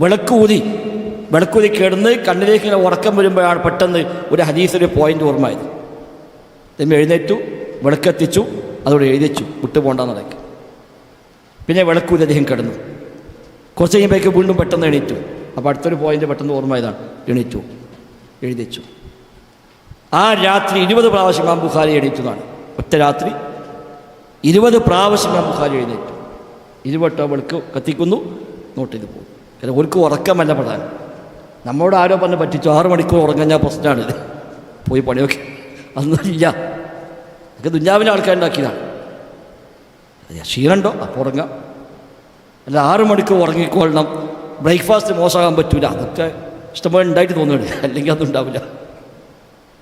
വിളക്കൂതി കിടന്ന് കണ്ണിലേക്ക് ഇങ്ങനെ ഉറക്കം വരുമ്പോഴാണ് പെട്ടെന്ന് ഒരു ഹദീസിൻ്റെ പോയിൻ്റ് ഓർമ്മയായത്. എഴുന്നേറ്റു, വിളക്കെത്തിച്ചു, അതോടെ എഴുതിച്ചു, വിട്ടുപോകണ്ടെന്ന് നടക്കും. പിന്നെ വിളക്കൂതി അദ്ദേഹം കിടന്നു. കുറച്ച് കഴിയുമ്പോഴേക്ക് വീണ്ടും പെട്ടെന്ന് എണീറ്റു. അപ്പോൾ അടുത്തൊരു പോയിൻ്റ് പെട്ടെന്ന് ഓർമ്മയതാണ്, എണീറ്റു, എഴുതിച്ചു. ആ രാത്രി 20 പ്രാവശ്യം ഇമാം ബുഖാരി എണീറ്റതാണ്. ഒറ്റ രാത്രി 20 പ്രാവശ്യം ഇമാം ബുഖാരി എഴുന്നേറ്റു. ഇരുവട്ടോ വിളക്ക് കത്തിക്കുന്നു, നോട്ട് ചെയ്ത് പോകും. കാരണം ഓർക്ക് ഉറക്കമല്ല പ്രധാനം. നമ്മളോട് ആരോ പറഞ്ഞ് പറ്റിച്ചു 6 മണിക്കൂർ ഉറങ്ങാൻ പ്രശ്നമാണ്, പോയി പണിയൊക്കെ അന്നില്ല. അതൊക്കെ ദുഞ്ഞാവിലെ ആൾക്കാരുണ്ടാക്കിയതാണ്. ക്ഷീണമുണ്ടോ അപ്പോൾ ഉറങ്ങാം, അല്ല 6 മണിക്കൂർ ഉറങ്ങിക്കൊള്ളണം, ബ്രേക്ക്ഫാസ്റ്റ് മോശമാകാൻ പറ്റൂല, അതൊക്കെ ഇഷ്ടംപോലെ ഉണ്ടായിട്ട് തോന്നുന്നുണ്ട്, അല്ലെങ്കിൽ അതൊന്നും ഉണ്ടാവില്ല.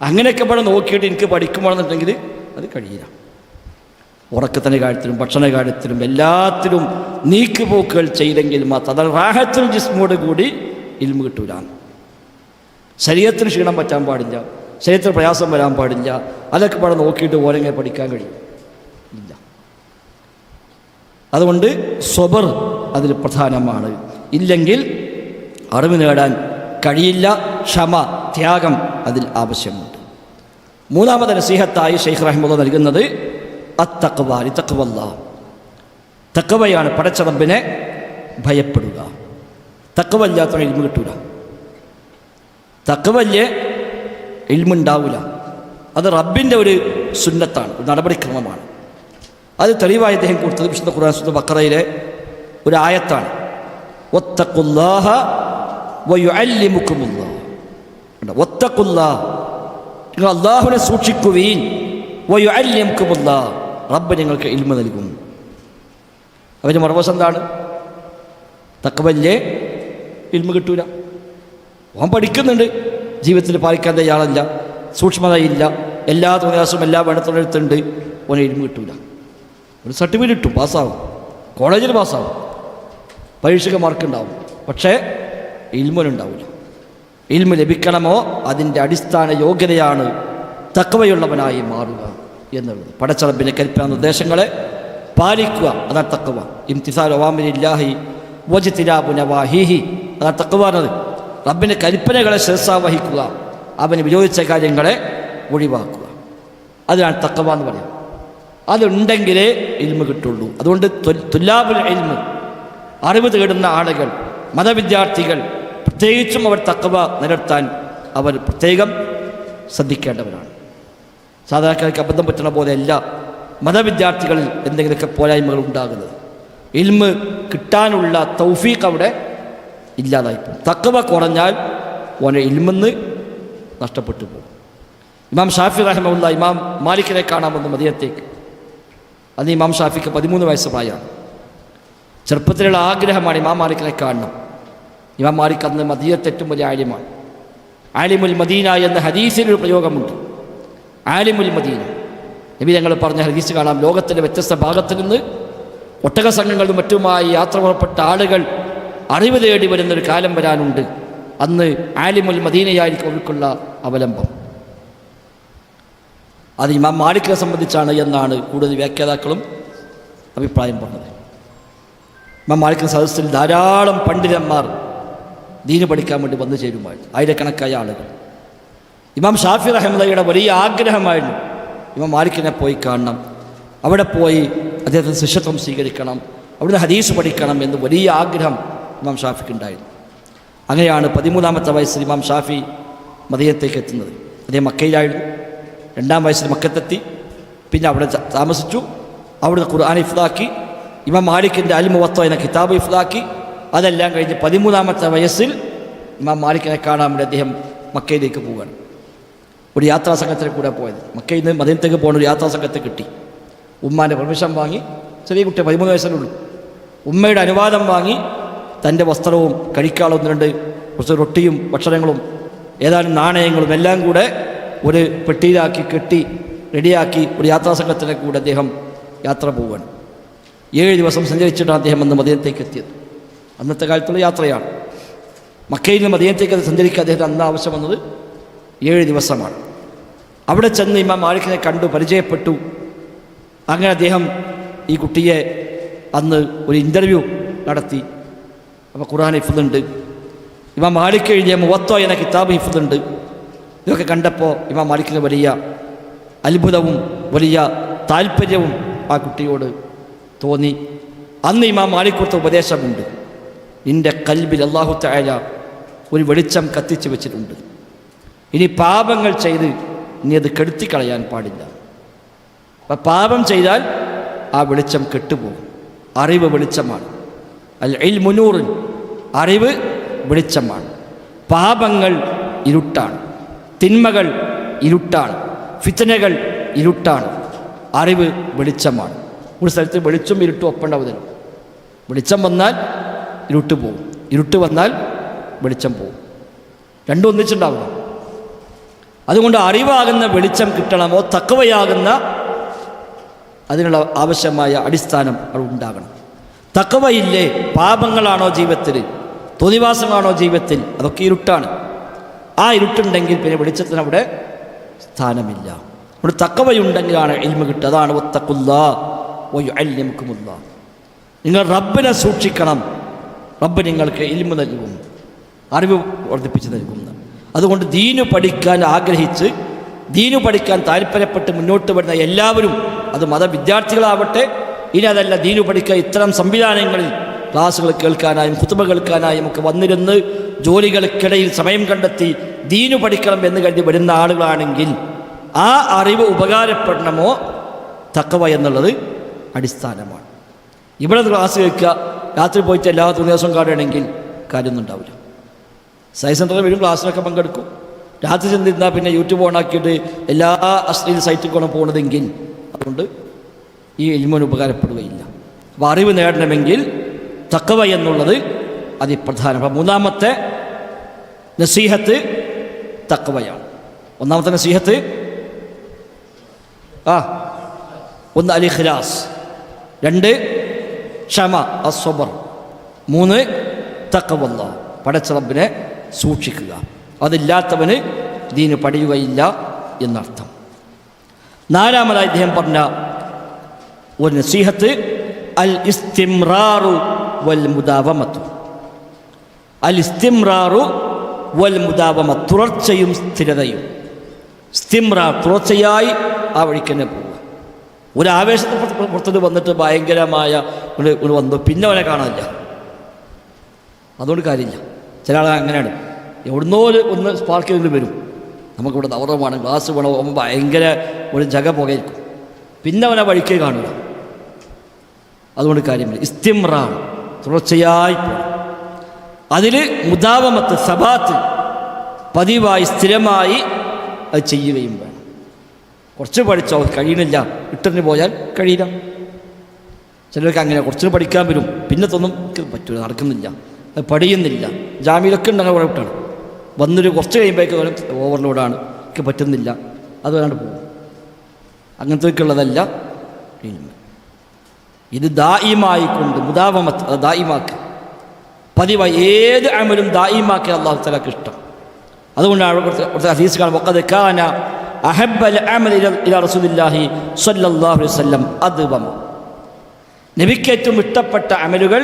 അങ്ങനെയൊക്കെ ഇവിടെ നോക്കിയിട്ട് എനിക്ക് പഠിക്കുമ്പോഴെന്നുണ്ടെങ്കിൽ അത് കഴിയില്ല. ഉറക്കത്തിൻ്റെ കാര്യത്തിലും ഭക്ഷണ കാര്യത്തിലും എല്ലാത്തിലും നീക്കുപോക്കുകൾ ചെയ്തെങ്കിൽ മാത്രം, അതാണ് റാഹത്തുൽ ജിസ്മോട് കൂടി ഇൽമു കിട്ടൂല. ശരീരത്തിന് ക്ഷീണം പറ്റാൻ പാടില്ല, ശരീരത്തിന് പ്രയാസം വരാൻ പാടില്ല. അതൊക്കെ ഇവിടെ നോക്കിയിട്ട് ഓരെങ്ങനെ പഠിക്കാൻ കഴിയും? ഇല്ല. അതുകൊണ്ട് സ്വബർ അതിൽ പ്രധാനമാണ്. ഇല്ലെങ്കിൽ അറിവ് നേടാൻ കഴിയില്ല. ക്ഷമ, ത്യാഗം അതിൽ ആവശ്യമുണ്ട്. മൂന്നാമത് നസീഹത്തായി ശൈഖ് റഹിമഹുല്ലാഹ് നൽകുന്നത് അത്തഖ്വ, തഖ്വല്ലാഹ്, തഖ്വയാണ്. പടച്ച റബ്ബിനെ ഭയപ്പെടുക. തഖ്വ ഇല്ലാത്ത ഇൽമു കിട്ടൂല. തഖ്വല്ലേ ഇൽമുണ്ടാവില്ല. അത് റബ്ബിൻ്റെ ഒരു സുന്നത്താണ്, ഒരു നടപടിക്രമമാണ്. അത് തെളിവായി അദ്ദേഹം കൊടുത്തത് വിശുദ്ധ ഖുർആൻ സൂറത്തുൽ ബഖറയിലെ ഒരു ആയത്താണ്. വത്തഖുല്ലാഹ വയുഅല്ലിമുക്കുമുല്ലാഹ്. വത്തഖുല്ലാഹ്, നിങ്ങൾ അല്ലാഹുവിനെ സൂക്ഷിക്കുവീൻ. വയുഅല്ലിമുക്കുമുല്ലാഹ്, റബ്ബ് നിങ്ങൾക്ക് ഇൽമു നൽകും. അവൻ്റെ മറുവശം എന്താണ്? തഖ്വല്ലേ ഇൽമു കിട്ടൂല. അവൻ പഠിക്കുന്നുണ്ട്, ജീവിതത്തിൽ പാലിക്കാൻ തയ്യാറല്ല, സൂക്ഷ്മതയില്ല, എല്ലാ തോന്നിയാസവും എല്ലാ വേണ്ടത്തോടെടുത്തുണ്ട്, ഓനെ ഇൽമു കിട്ടൂല. ഒരു സർട്ടിഫിക്കറ്റ് കിട്ടും, പാസ്സാവും, കോളേജിൽ പാസ്സാവും, പരീക്ഷയ്ക്ക് മാർക്കുണ്ടാവും, പക്ഷേ ഇൽമുനുണ്ടാവില്ല. ഇൽമു ലഭിക്കണമോ അതിൻ്റെ അടിസ്ഥാന യോഗ്യതയാണ് തഖ്വയുള്ളവനായി മാറുക എന്നുള്ളത്. പടച്ച റബ്ബിനെ കൽപ്പിക്കുന്ന നിർദ്ദേശങ്ങളെ പാലിക്കുക, അതാണ് തഖ്വ. ഇംതിസാലു അവാമിരില്ലാഹി വജ്തിനാബു നവാഹിഹി, അതാണ് തഖ്വ എന്നത്. റബ്ബിൻ്റെ കൽപ്പനകളെ ശിരസാവഹിക്കുക, അവന് വിരോധിച്ച കാര്യങ്ങളെ ഒഴിവാക്കുക, അതിനാണ് തഖ്വ എന്ന് പറയുന്നത്. അതുണ്ടെങ്കിലേ ഇൽമു കിട്ടുള്ളൂ. അതുകൊണ്ട് തുല്ലാബുൽ ഇൽമ്, അറിവ് തേടുന്ന ആളുകൾ, മതവിദ്യാർത്ഥികൾ പ്രത്യേകിച്ചും അവർ തഖ്വ നിലനിർത്താൻ അവർ പ്രത്യേകം ശ്രദ്ധിക്കേണ്ടവരാണ്. സാധാരണക്കാർക്ക് അബദ്ധം പറ്റുന്ന പോലെയല്ല മതവിദ്യാർത്ഥികളിൽ എന്തെങ്കിലുമൊക്കെ പോരായ്മകൾ ഉണ്ടാകുന്നത്. ഇൽമ് കിട്ടാനുള്ള തൗഫീഖ് അവിടെ ഇല്ലാതായിപ്പോകും. തഖ്വ കുറഞ്ഞാൽ ഓനെ ഇൽമെന്ന് നഷ്ടപ്പെട്ടു പോകും. ഇമാം ഷാഫി റഹിമഹുല്ലാഹ് ഇമാം മാലിക്കിനെ കാണാൻ വന്നു മദീനത്തേക്ക്. അന്ന് ഇമാം ഷാഫിക്ക് 13 വയസ്സ് പ്രായമാണ്. ചെറുപ്പത്തിലുള്ള ആഗ്രഹമാണ് ഇമാം മാലിക്കിനെ കാണണം. ഇമാം മാലിക് അന്ന് മദീനത്തെ ഏറ്റവും വലിയ ആലിമാണ്. ആലിമുൽ മദീന എന്ന ഹദീസിലൊരു പ്രയോഗമുണ്ട്. ആലിമുൽ മദീന, നബി ഞങ്ങൾ പറഞ്ഞ ഹദീസ് കാണാം. ലോകത്തിൻ്റെ വ്യത്യസ്ത ഭാഗത്ത് നിന്ന് ഒട്ടക സംഘങ്ങളും മറ്റുമായി യാത്ര പുറപ്പെട്ട ആളുകൾ അറിവ് തേടി വരുന്നൊരു കാലം വരാനുണ്ട്. അന്ന് ആലിമുൽ മദീനയായിരിക്കും അവർക്കുള്ള അവലംബം. അത് ഇമാം മാലിക്കിനെ സംബന്ധിച്ചാണ് എന്നാണ് കൂടുതൽ വ്യാഖ്യാതാക്കളും അഭിപ്രായം പറഞ്ഞത്. ഇമാം മാലിക്കിൻ്റെ സദസ്സിൽ ധാരാളം പണ്ഡിതന്മാർ ദീന് പഠിക്കാൻ വേണ്ടി വന്നു ചേരുമായിരുന്നു, ആയിരക്കണക്കായ ആളുകൾ. ഇമാം ഷാഫി റഹിമഹുള്ളയുടെ വലിയ ആഗ്രഹമായിരുന്നു ഇമാം മാലിക്കിനെ പോയി കാണണം, അവിടെ പോയി അദ്ദേഹത്തിന് ശിഷ്യത്വം സ്വീകരിക്കണം, അവിടുന്ന് ഹദീസ് പഠിക്കണം എന്ന് വലിയ ആഗ്രഹം ഇമാം ഷാഫിക്ക് ഉണ്ടായിരുന്നു. അങ്ങനെയാണ് 13-ാമത്തെ വയസ്സിൽ ഇമാം ഷാഫി മദീനത്തേക്ക് എത്തുന്നത്. അദ്ദേഹം മക്കയിലായിരുന്നു. 2-ാം വയസ്സിൽ മക്കത്തെത്തി. പിന്നെ അവിടെ താമസിച്ചു. അവിടുന്ന് ഖുർആൻ ഹിഫ്ളാക്കി. ഇമാം മാലിക്കിൻ്റെ അൽ മുവത്ത എന്ന കിതാബ് ഹിഫ്ളാക്കി. അതെല്ലാം കഴിഞ്ഞ് 13-ാമത്തെ വയസ്സിൽ ഇമാം മാലിക്കിനെ കാണാൻ വേണ്ടി അദ്ദേഹം മക്കയിലേക്ക് പോവുകയാണ്. ഒരു യാത്രാ സംഘത്തിൽ കൂടെ പോയത്. മക്കയിൽ നിന്ന് മദീനത്തേക്ക് പോകുന്ന ഒരു യാത്രാ സംഘത്തെ കിട്ടി. ഉമ്മാൻ്റെ പെർമിഷൻ വാങ്ങി, ചെറിയ കുട്ടി 13 വയസ്സിലുള്ളൂ, ഉമ്മയുടെ അനുവാദം വാങ്ങി തൻ്റെ വസ്ത്രവും കഴിക്കാനുള്ള 1-2 കുറച്ച് റൊട്ടിയും ഭക്ഷണങ്ങളും ഏതാനും നാണയങ്ങളും എല്ലാം കൂടെ ഒരു പെട്ടിയിലാക്കി കെട്ടി റെഡിയാക്കി ഒരു യാത്രാ സംഘത്തിൻ്റെ കൂടെ അദ്ദേഹം യാത്ര പോവുകയാണ്. 7 ദിവസം സഞ്ചരിച്ചിട്ടാണ് അദ്ദേഹം അന്ന് മദീനത്തേക്ക് എത്തിയത്. അന്നത്തെ കാലത്തുള്ള യാത്രയാണ്. മക്കയിൽ നിന്ന് മദീനത്തേക്ക് സഞ്ചരിക്കാൻ അദ്ദേഹത്തിന് അന്ന് ആവശ്യം വന്നത് 7 ദിവസമാണ്. അവിടെ ചെന്ന് ഇമാം മാലിക്കിനെ കണ്ടു, പരിചയപ്പെട്ടു. അങ്ങനെ അദ്ദേഹം ഈ കുട്ടിയെ അന്ന് ഒരു ഇൻ്റർവ്യൂ നടത്തി. അപ്പോൾ ഖുർആൻ ഹിഫ്ളുണ്ട്, ഇമാം മാലിക് എഴുതിയ മുവത്ത എന്ന കിതാബ് ഹിഫ്ളുണ്ട്. ഇതൊക്കെ കണ്ടപ്പോൾ ഇമാം മാലിക്കിന് വലിയ അത്ഭുതവും വലിയ താല്പര്യവും ആ കുട്ടിയോട് തോന്നി. അന്ന് ഇമാം മാലിക് കൊടുത്ത ഉപദേശമുണ്ട്, നിൻ്റെ കൽബിൽ അല്ലാഹു തആല ഒരു വെളിച്ചം കത്തിച്ച് വെച്ചിട്ടുണ്ട്. ഇനി പാപങ്ങൾ ചെയ്ത് ഇനി അത് കെടുത്തിക്കളയാൻ പാടില്ല. അപ്പം പാപം ചെയ്താൽ ആ വെളിച്ചം കെട്ടുപോകും. അറിവ് വെളിച്ചമാണ്. അൽ ഇൽമു നൂറുൻ, അറിവ് വെളിച്ചമാണ്. പാപങ്ങൾ ഇരുട്ടാണ്, തിന്മകൾ ഇരുട്ടാണ്, ഫിത്നകൾ ഇരുട്ടാണ്. അറിവ് വെളിച്ചമാണ്. ഒരു സ്ഥലത്ത് വെളിച്ചം ഇരുട്ടും ഒപ്പുണ്ടാവുന്നില്ല. വെളിച്ചം വന്നാൽ ഇരുട്ട് പോകും, ഇരുട്ട് വന്നാൽ വെളിച്ചം പോകും, രണ്ടും ഒന്നിച്ചുണ്ടാവില്ല. അതുകൊണ്ട് അറിവാകുന്ന വെളിച്ചം കിട്ടണമോ തഖ്വയാകുന്ന അതിനുള്ള ആവശ്യമായ അടിസ്ഥാനം അത് ഉണ്ടാകണം. തഖ്വയില്ലേ, പാപങ്ങളാണോ ജീവിതത്തിൽ, തോന്നിവാസങ്ങളാണോ ജീവിതത്തിൽ, അതൊക്കെ ഇരുട്ടാണ്. ആ ഇരുട്ടുണ്ടെങ്കിൽ പിന്നെ വെളിച്ചത്തിന് അവിടെ സ്ഥാനമില്ല. അവിടെ തഖ്വയുണ്ടെങ്കിലാണ് ഇൽമ് കിട്ടുക. അതാണ് വത്തഖുല്ലാഹ് വയുഅല്ലിമുക്കുമുല്ലാഹ്. നിങ്ങൾ റബ്ബിനെ സൂക്ഷിക്കണം, റബ്ബ് നിങ്ങൾക്ക് ഇൽമ് നൽകും, അറിവ് വർദ്ധിപ്പിച്ച് നൽകുന്നു. അതുകൊണ്ട് ദീനു പഠിക്കാൻ ആഗ്രഹിച്ച് ദീനു പഠിക്കാൻ താല്പര്യപ്പെട്ട് മുന്നോട്ട് വരുന്ന എല്ലാവരും, അത് മതവിദ്യാർത്ഥികളാവട്ടെ, ഇനി അതല്ല ദീനു പഠിക്കാൻ ഇത്തരം സംവിധാനങ്ങളിൽ ക്ലാസ്സുകൾ കേൾക്കാനായും ഖുതുബ കേൾക്കാനായും ഒക്കെ വന്നിരുന്ന് ജോലികൾക്കിടയിൽ സമയം കണ്ടെത്തി ദീനു പഠിക്കണം എന്ന് കരുതി വരുന്ന ആളുകളാണെങ്കിൽ ആ അറിവ് ഉപകാരപ്പെടണമോ തഖ്വ എന്നുള്ളത് അടിസ്ഥാനമാണ്. ഇവിടെ ക്ലാസ് കേൾക്കുക, രാത്രി പോയിട്ട് എല്ലാ ദിവസവും കാണുകയാണെങ്കിൽ കാര്യമൊന്നും ഉണ്ടാവില്ല. സയൻസ് സെൻ്ററിൽ വരും, ക്ലാസ്സിലൊക്കെ പങ്കെടുക്കും. രാത്രി ചെന്നിരുന്നാൽ പിന്നെ യൂട്യൂബ് ഓണാക്കിയിട്ട് എല്ലാ അശ്ലീല സൈറ്റിൽ പോകുന്നതെങ്കിൽ അതുകൊണ്ട് ഈ ഇൽമിന് ഉപകാരപ്പെടുകയില്ല. അപ്പോൾ അറിവ് നേടണമെങ്കിൽ തഖ്വ എന്നുള്ളത് അതിപ്രധാനം. അപ്പോൾ മൂന്നാമത്തെ നസീഹത്ത് തഖ്വയാണ്. ഒന്നാമത്തെ നസീഹത്ത് ഒന്ന് അൽ ഇഖ്ലാസ്, 2 ക്ഷമ അസ്സബർ, 3 തഖ്വല്ലാഹ് പടച്ച റബ്ബിനെ സൂക്ഷിക്കുക. അതില്ലാത്തവന് ദീന് പഠിയുകയില്ല എന്നർത്ഥം. നാലാമതായി അദ്ദേഹം പറഞ്ഞ ഒരു നസീഹത്ത് അൽ ഇസ്തിംറാറു വൽ മുദാവമത്തു. അൽ ഇസ്തിംറാറു വൽ മുദാവമ, തുടർച്ചയും സ്ഥിരതയും. ഇസ്തിംറാർ തുടർച്ചയായി ആ വഴിക്ക് തന്നെ പോവുക. ഒരു ആവേശത്തിൽ പുറത്തുനിന്ന് വന്നിട്ട് ഭയങ്കരമായ ഒരു വന്നു പിന്നെ അവനെ കാണാനില്ല, അതുകൊണ്ട് കാര്യമില്ല. ചില ആൾ അങ്ങനെയാണ്, എവിടുന്നോ ഒന്ന് സ്പാർക്ക് ചെയ്ത് വരും, നമുക്കിവിടെ ദൗർമാണ്, ഗ്ലാസ് വേണം, ഭയങ്കര ഒരു ജഗ പുകയിരിക്കും, പിന്നെ അവനെ വഴിക്കേ കാണുക. അതുകൊണ്ട് കാര്യമില്ല. ഇസ്തിംറാർ തുടർച്ചയായി പോകും. അതിൽ മുദാവമത്ത് സബാത്ത്, പതിവായി സ്ഥിരമായി അത് ചെയ്യുകയും വേണം. കുറച്ച് പഠിച്ചോ കഴിയണില്ല, ഇട്ടിന് പോയാൽ കഴിയില്ല. ചിലർക്ക് അങ്ങനെ കുറച്ച് പഠിക്കാൻ വരും, പിന്നത്തൊന്നും പറ്റില്ല, നടക്കുന്നില്ല, അത് പഠിയുന്നില്ല. ജാമ്യയിലൊക്കെ ഉണ്ടെങ്കിൽ കുറെ വിട്ടാണ്, വന്നൊരു കുറച്ച് കഴിയുമ്പോഴേക്ക് ഓവർലോഡാണ്, എനിക്ക് പറ്റുന്നില്ല, അത് വേണ്ട പോകും. അങ്ങനത്തേക്കുള്ളതല്ല ഇൽമ്. ഇത് ദായിമായിക്കൊണ്ട് മുദാവമത്ത്, അത് ദായിമാക്ക്, പതിവായി ഏത് അമലും ദായിമാക്കി അല്ലാഹു തആലക്ക് ഇഷ്ടം. അതുകൊണ്ടാണ് ഹദീസ് കാണാൻ വഖദ് കാന അഹബ്ബൽ അമലി ഇലാ റസൂലില്ലാഹി സ്വല്ലല്ലാഹു അലൈഹി വസല്ലം അദ്വമ. നബിക്ക് ഏറ്റവും ഇഷ്ടപ്പെട്ട അമലുകൾ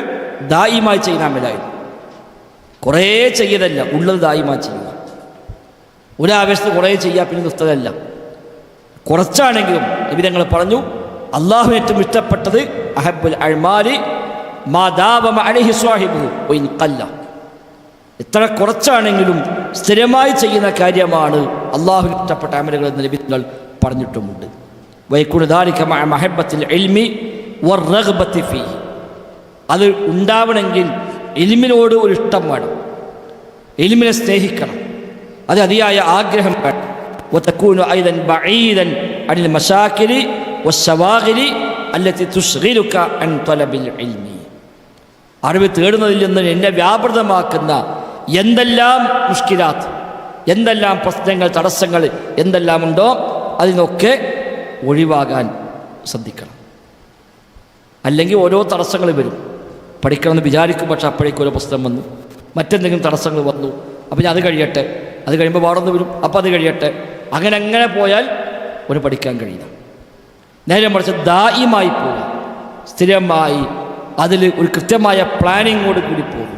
ദായിമായി ചെയ്യുന്ന അമലായിരുന്നു. കുറേ ചെയ്യതല്ല, ഉള്ളത് ദായിമായി ചെയ്യുക. ഒരാവേശത്ത് കുറേ ചെയ്യുക പിന്നെ നിർത്തതല്ല, കുറച്ചാണെങ്കിലും നബി തങ്ങൾ പറഞ്ഞു അള്ളാഹു ഏറ്റവും ഇഷ്ടപ്പെട്ടത് അഹബ്ബുൽ അഅ്മാലി മാ ദാവമ അലൈഹി സ്വാഹിബുഹു വഇൻ ഖല്ല. എത്ര കുറച്ചാണെങ്കിലും സ്ഥിരമായി ചെയ്യുന്ന കാര്യമാണ് അള്ളാഹു ഇഷ്ടപ്പെട്ട അമലുകൾ എന്ന് നബി തങ്ങൾ പറഞ്ഞിട്ടുമുണ്ട്. വയകുന ദാലിക മഅ മഹബ്ബത്തിൽ ഇൽമി വറഗ്ബത്തി ഫീഹി. അത് ഉണ്ടാവണമെങ്കിൽ ഇൽമിനോട് ഒരു ഇഷ്ടം വേണം, ഇൽമിനെ സ്നേഹിക്കണം, അത് അതിയായ ആഗ്രഹം വേണം. വതകൂനു ഐദൻ ബഈദൻ അനിൽ മശാകിലി വശവാഗിലി അല്ലതി തുശ്ഗിലുക അൻ തലബിൽ ഇൽമി. അറിവ് തേടുന്നതിൽ നിന്ന് എന്നെ വ്യാപൃതമാക്കുന്ന എന്തെല്ലാം മുഷ്കിലാത്ത്, എന്തെല്ലാം പ്രശ്നങ്ങൾ, തടസ്സങ്ങൾ എന്തെല്ലാം ഉണ്ടോ അതിനൊക്കെ ഒഴിവാകാൻ ശ്രദ്ധിക്കണം. അല്ലെങ്കിൽ ഓരോ തടസ്സങ്ങൾ വരും. പഠിക്കണമെന്ന് വിചാരിക്കും, പക്ഷെ അപ്പോഴേക്കും ഓരോ പ്രശ്നം വന്നു, മറ്റെന്തെങ്കിലും തടസ്സങ്ങൾ വന്നു, അപ്പം ഞാൻ അത് കഴിയട്ടെ, അത് കഴിയുമ്പോൾ പാടൊന്ന് വരും, അപ്പം അത് കഴിയട്ടെ, അങ്ങനെ പോയാൽ ഒരു പഠിക്കാൻ കഴിയില്ല. നേരെ മറിച്ച് ദായിമായി പോകുക, സ്ഥിരമായി അതിൽ ഒരു കൃത്യമായ പ്ലാനിങ്ങോട് കൂടി പോകുക.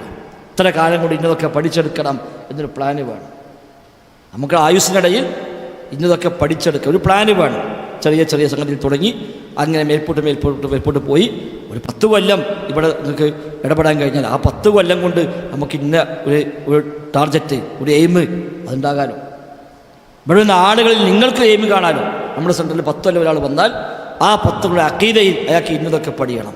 ഇത്ര കാലം കൊണ്ട് ഇന്നതൊക്കെ പഠിച്ചെടുക്കണം എന്നൊരു പ്ലാന് വേണം. നമുക്ക് ആയുസ്സിനിടയിൽ ഇന്നതൊക്കെ പഠിച്ചെടുക്കുക ഒരു പ്ലാന് വേണം. ചെറിയ ചെറിയ സംഗതിയിൽ തുടങ്ങി അങ്ങനെ മേൽപോട്ട് പോയി ഒരു 10 കൊല്ലം ഇവിടെ നിങ്ങൾക്ക് ഇടപെടാൻ കഴിഞ്ഞാൽ ആ 10 കൊല്ലം കൊണ്ട് നമുക്ക് ഇന്ന ഒരു ടാർഗറ്റ്, ഒരു എയിം അതുണ്ടാകാനോ, ഇവിടെ നിന്ന് ആളുകളിൽ നിങ്ങൾക്ക് എയിം കാണാനോ. നമ്മുടെ സെൻറ്ററിൽ 10 കൊല്ലം ഒരാൾ വന്നാൽ ആ 10 കൊല്ലം അഖീദയിൽ അയാൾക്ക് ഇന്നതൊക്കെ പഠിക്കണം,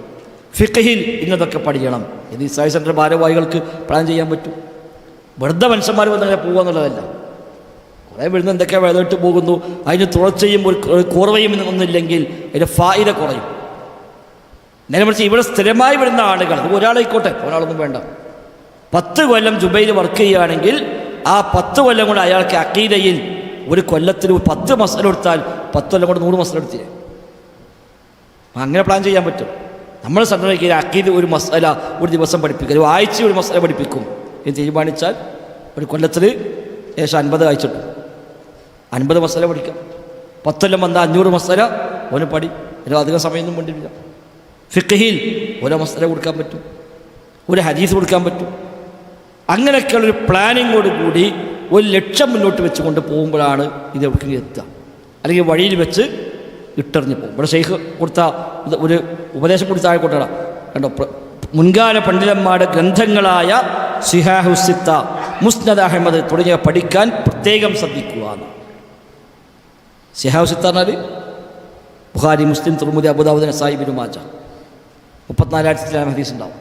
ഫിഖ്ഹിൽ ഇന്നതൊക്കെ പഠിക്കണം. ഇത് ഇസ്ലാമിക് സെൻ്റർ ഭാരവാഹികൾക്ക് പ്ലാൻ ചെയ്യാൻ പറ്റും. വെറുതെ മനുഷ്യന്മാർ വന്നങ്ങനെ പോകുക എന്നുള്ളതല്ല. കുറേ വീഴുന്ന എന്തൊക്കെ വേദോട്ട് പോകുന്നു, അതിന് തുടർച്ചയും ഒരു കുറവയും ഒന്നുമില്ലെങ്കിൽ അതിൻ്റെ ഫായിദ കുറയും. നേരെ മറിച്ച് ഇവിടെ സ്ഥിരമായി വരുന്ന ആളുകൾ, അത് ഒരാളായിക്കോട്ടെ, ഒരാളൊന്നും വേണ്ട, 10 കൊല്ലം ജുബൈൽ വർക്ക് ചെയ്യുകയാണെങ്കിൽ ആ 10 കൊല്ലം കൊണ്ട് അയാൾക്ക് അഖീദയിൽ ഒരു കൊല്ലത്തിൽ 10 മസല എടുത്താൽ 10 കൊല്ലം കൊണ്ട് 100 മസല എടുത്തില്ലേ. അങ്ങനെ പ്ലാൻ ചെയ്യാൻ പറ്റും. നമ്മൾ സംഘടനയ്ക്ക് അഖീദ ഒരു മസല ഒരു ദിവസം പഠിപ്പിക്കും, ഒരു ആഴ്ച ഒരു മസല പഠിപ്പിക്കും എന്ന് തീരുമാനിച്ചാൽ ഒരു കൊല്ലത്തിൽ ഏകദേശം 50 ആഴ്ചട്ടു. 50 മസല പഠിക്കാം. 10 കൊല്ലം വന്നാൽ 500 മസല ഓന് പടി. ഒരു അധികം സമയമൊന്നും വേണ്ടിയില്ല. ഫിഖ്ഹിൽ ഓരോ മസല കൊടുക്കാൻ പറ്റും, ഒരു ഹദീസ് കൊടുക്കാൻ പറ്റും. അങ്ങനെയൊക്കെയുള്ളൊരു പ്ലാനിങ്ങോട് കൂടി ഒരു ലക്ഷ്യം മുന്നോട്ട് വെച്ചുകൊണ്ട് പോകുമ്പോഴാണ് ഇത് എവിടേക്കെങ്കിലും എത്തുക. അല്ലെങ്കിൽ വഴിയിൽ വെച്ച് ഇട്ടെറിഞ്ഞ് പോകും. ഇവിടെ ഷെയ്ഖ് കൊടുത്ത ഒരു ഉപദേശം കൂടി താഴെ കൊണ്ടടാ കണ്ടോ. മുൻകാല പണ്ഡിതന്മാരുടെ ഗ്രന്ഥങ്ങളായ സിഹാഹു സിത്ത, മുസ്നദ് അഹമ്മദ് തുടങ്ങിയവ പഠിക്കാൻ പ്രത്യേകം ശ്രദ്ധിക്കുക എന്നാണ്. സിഹാഹു സിത്ത പറഞ്ഞാൽ ബുഖാരി, മുസ്ലിം, തുർമുദി, അബൂദാവൂദ്, നസായി, ഇബ്നു മാജ 34,000 ഹദീസ് ഉണ്ടാവും.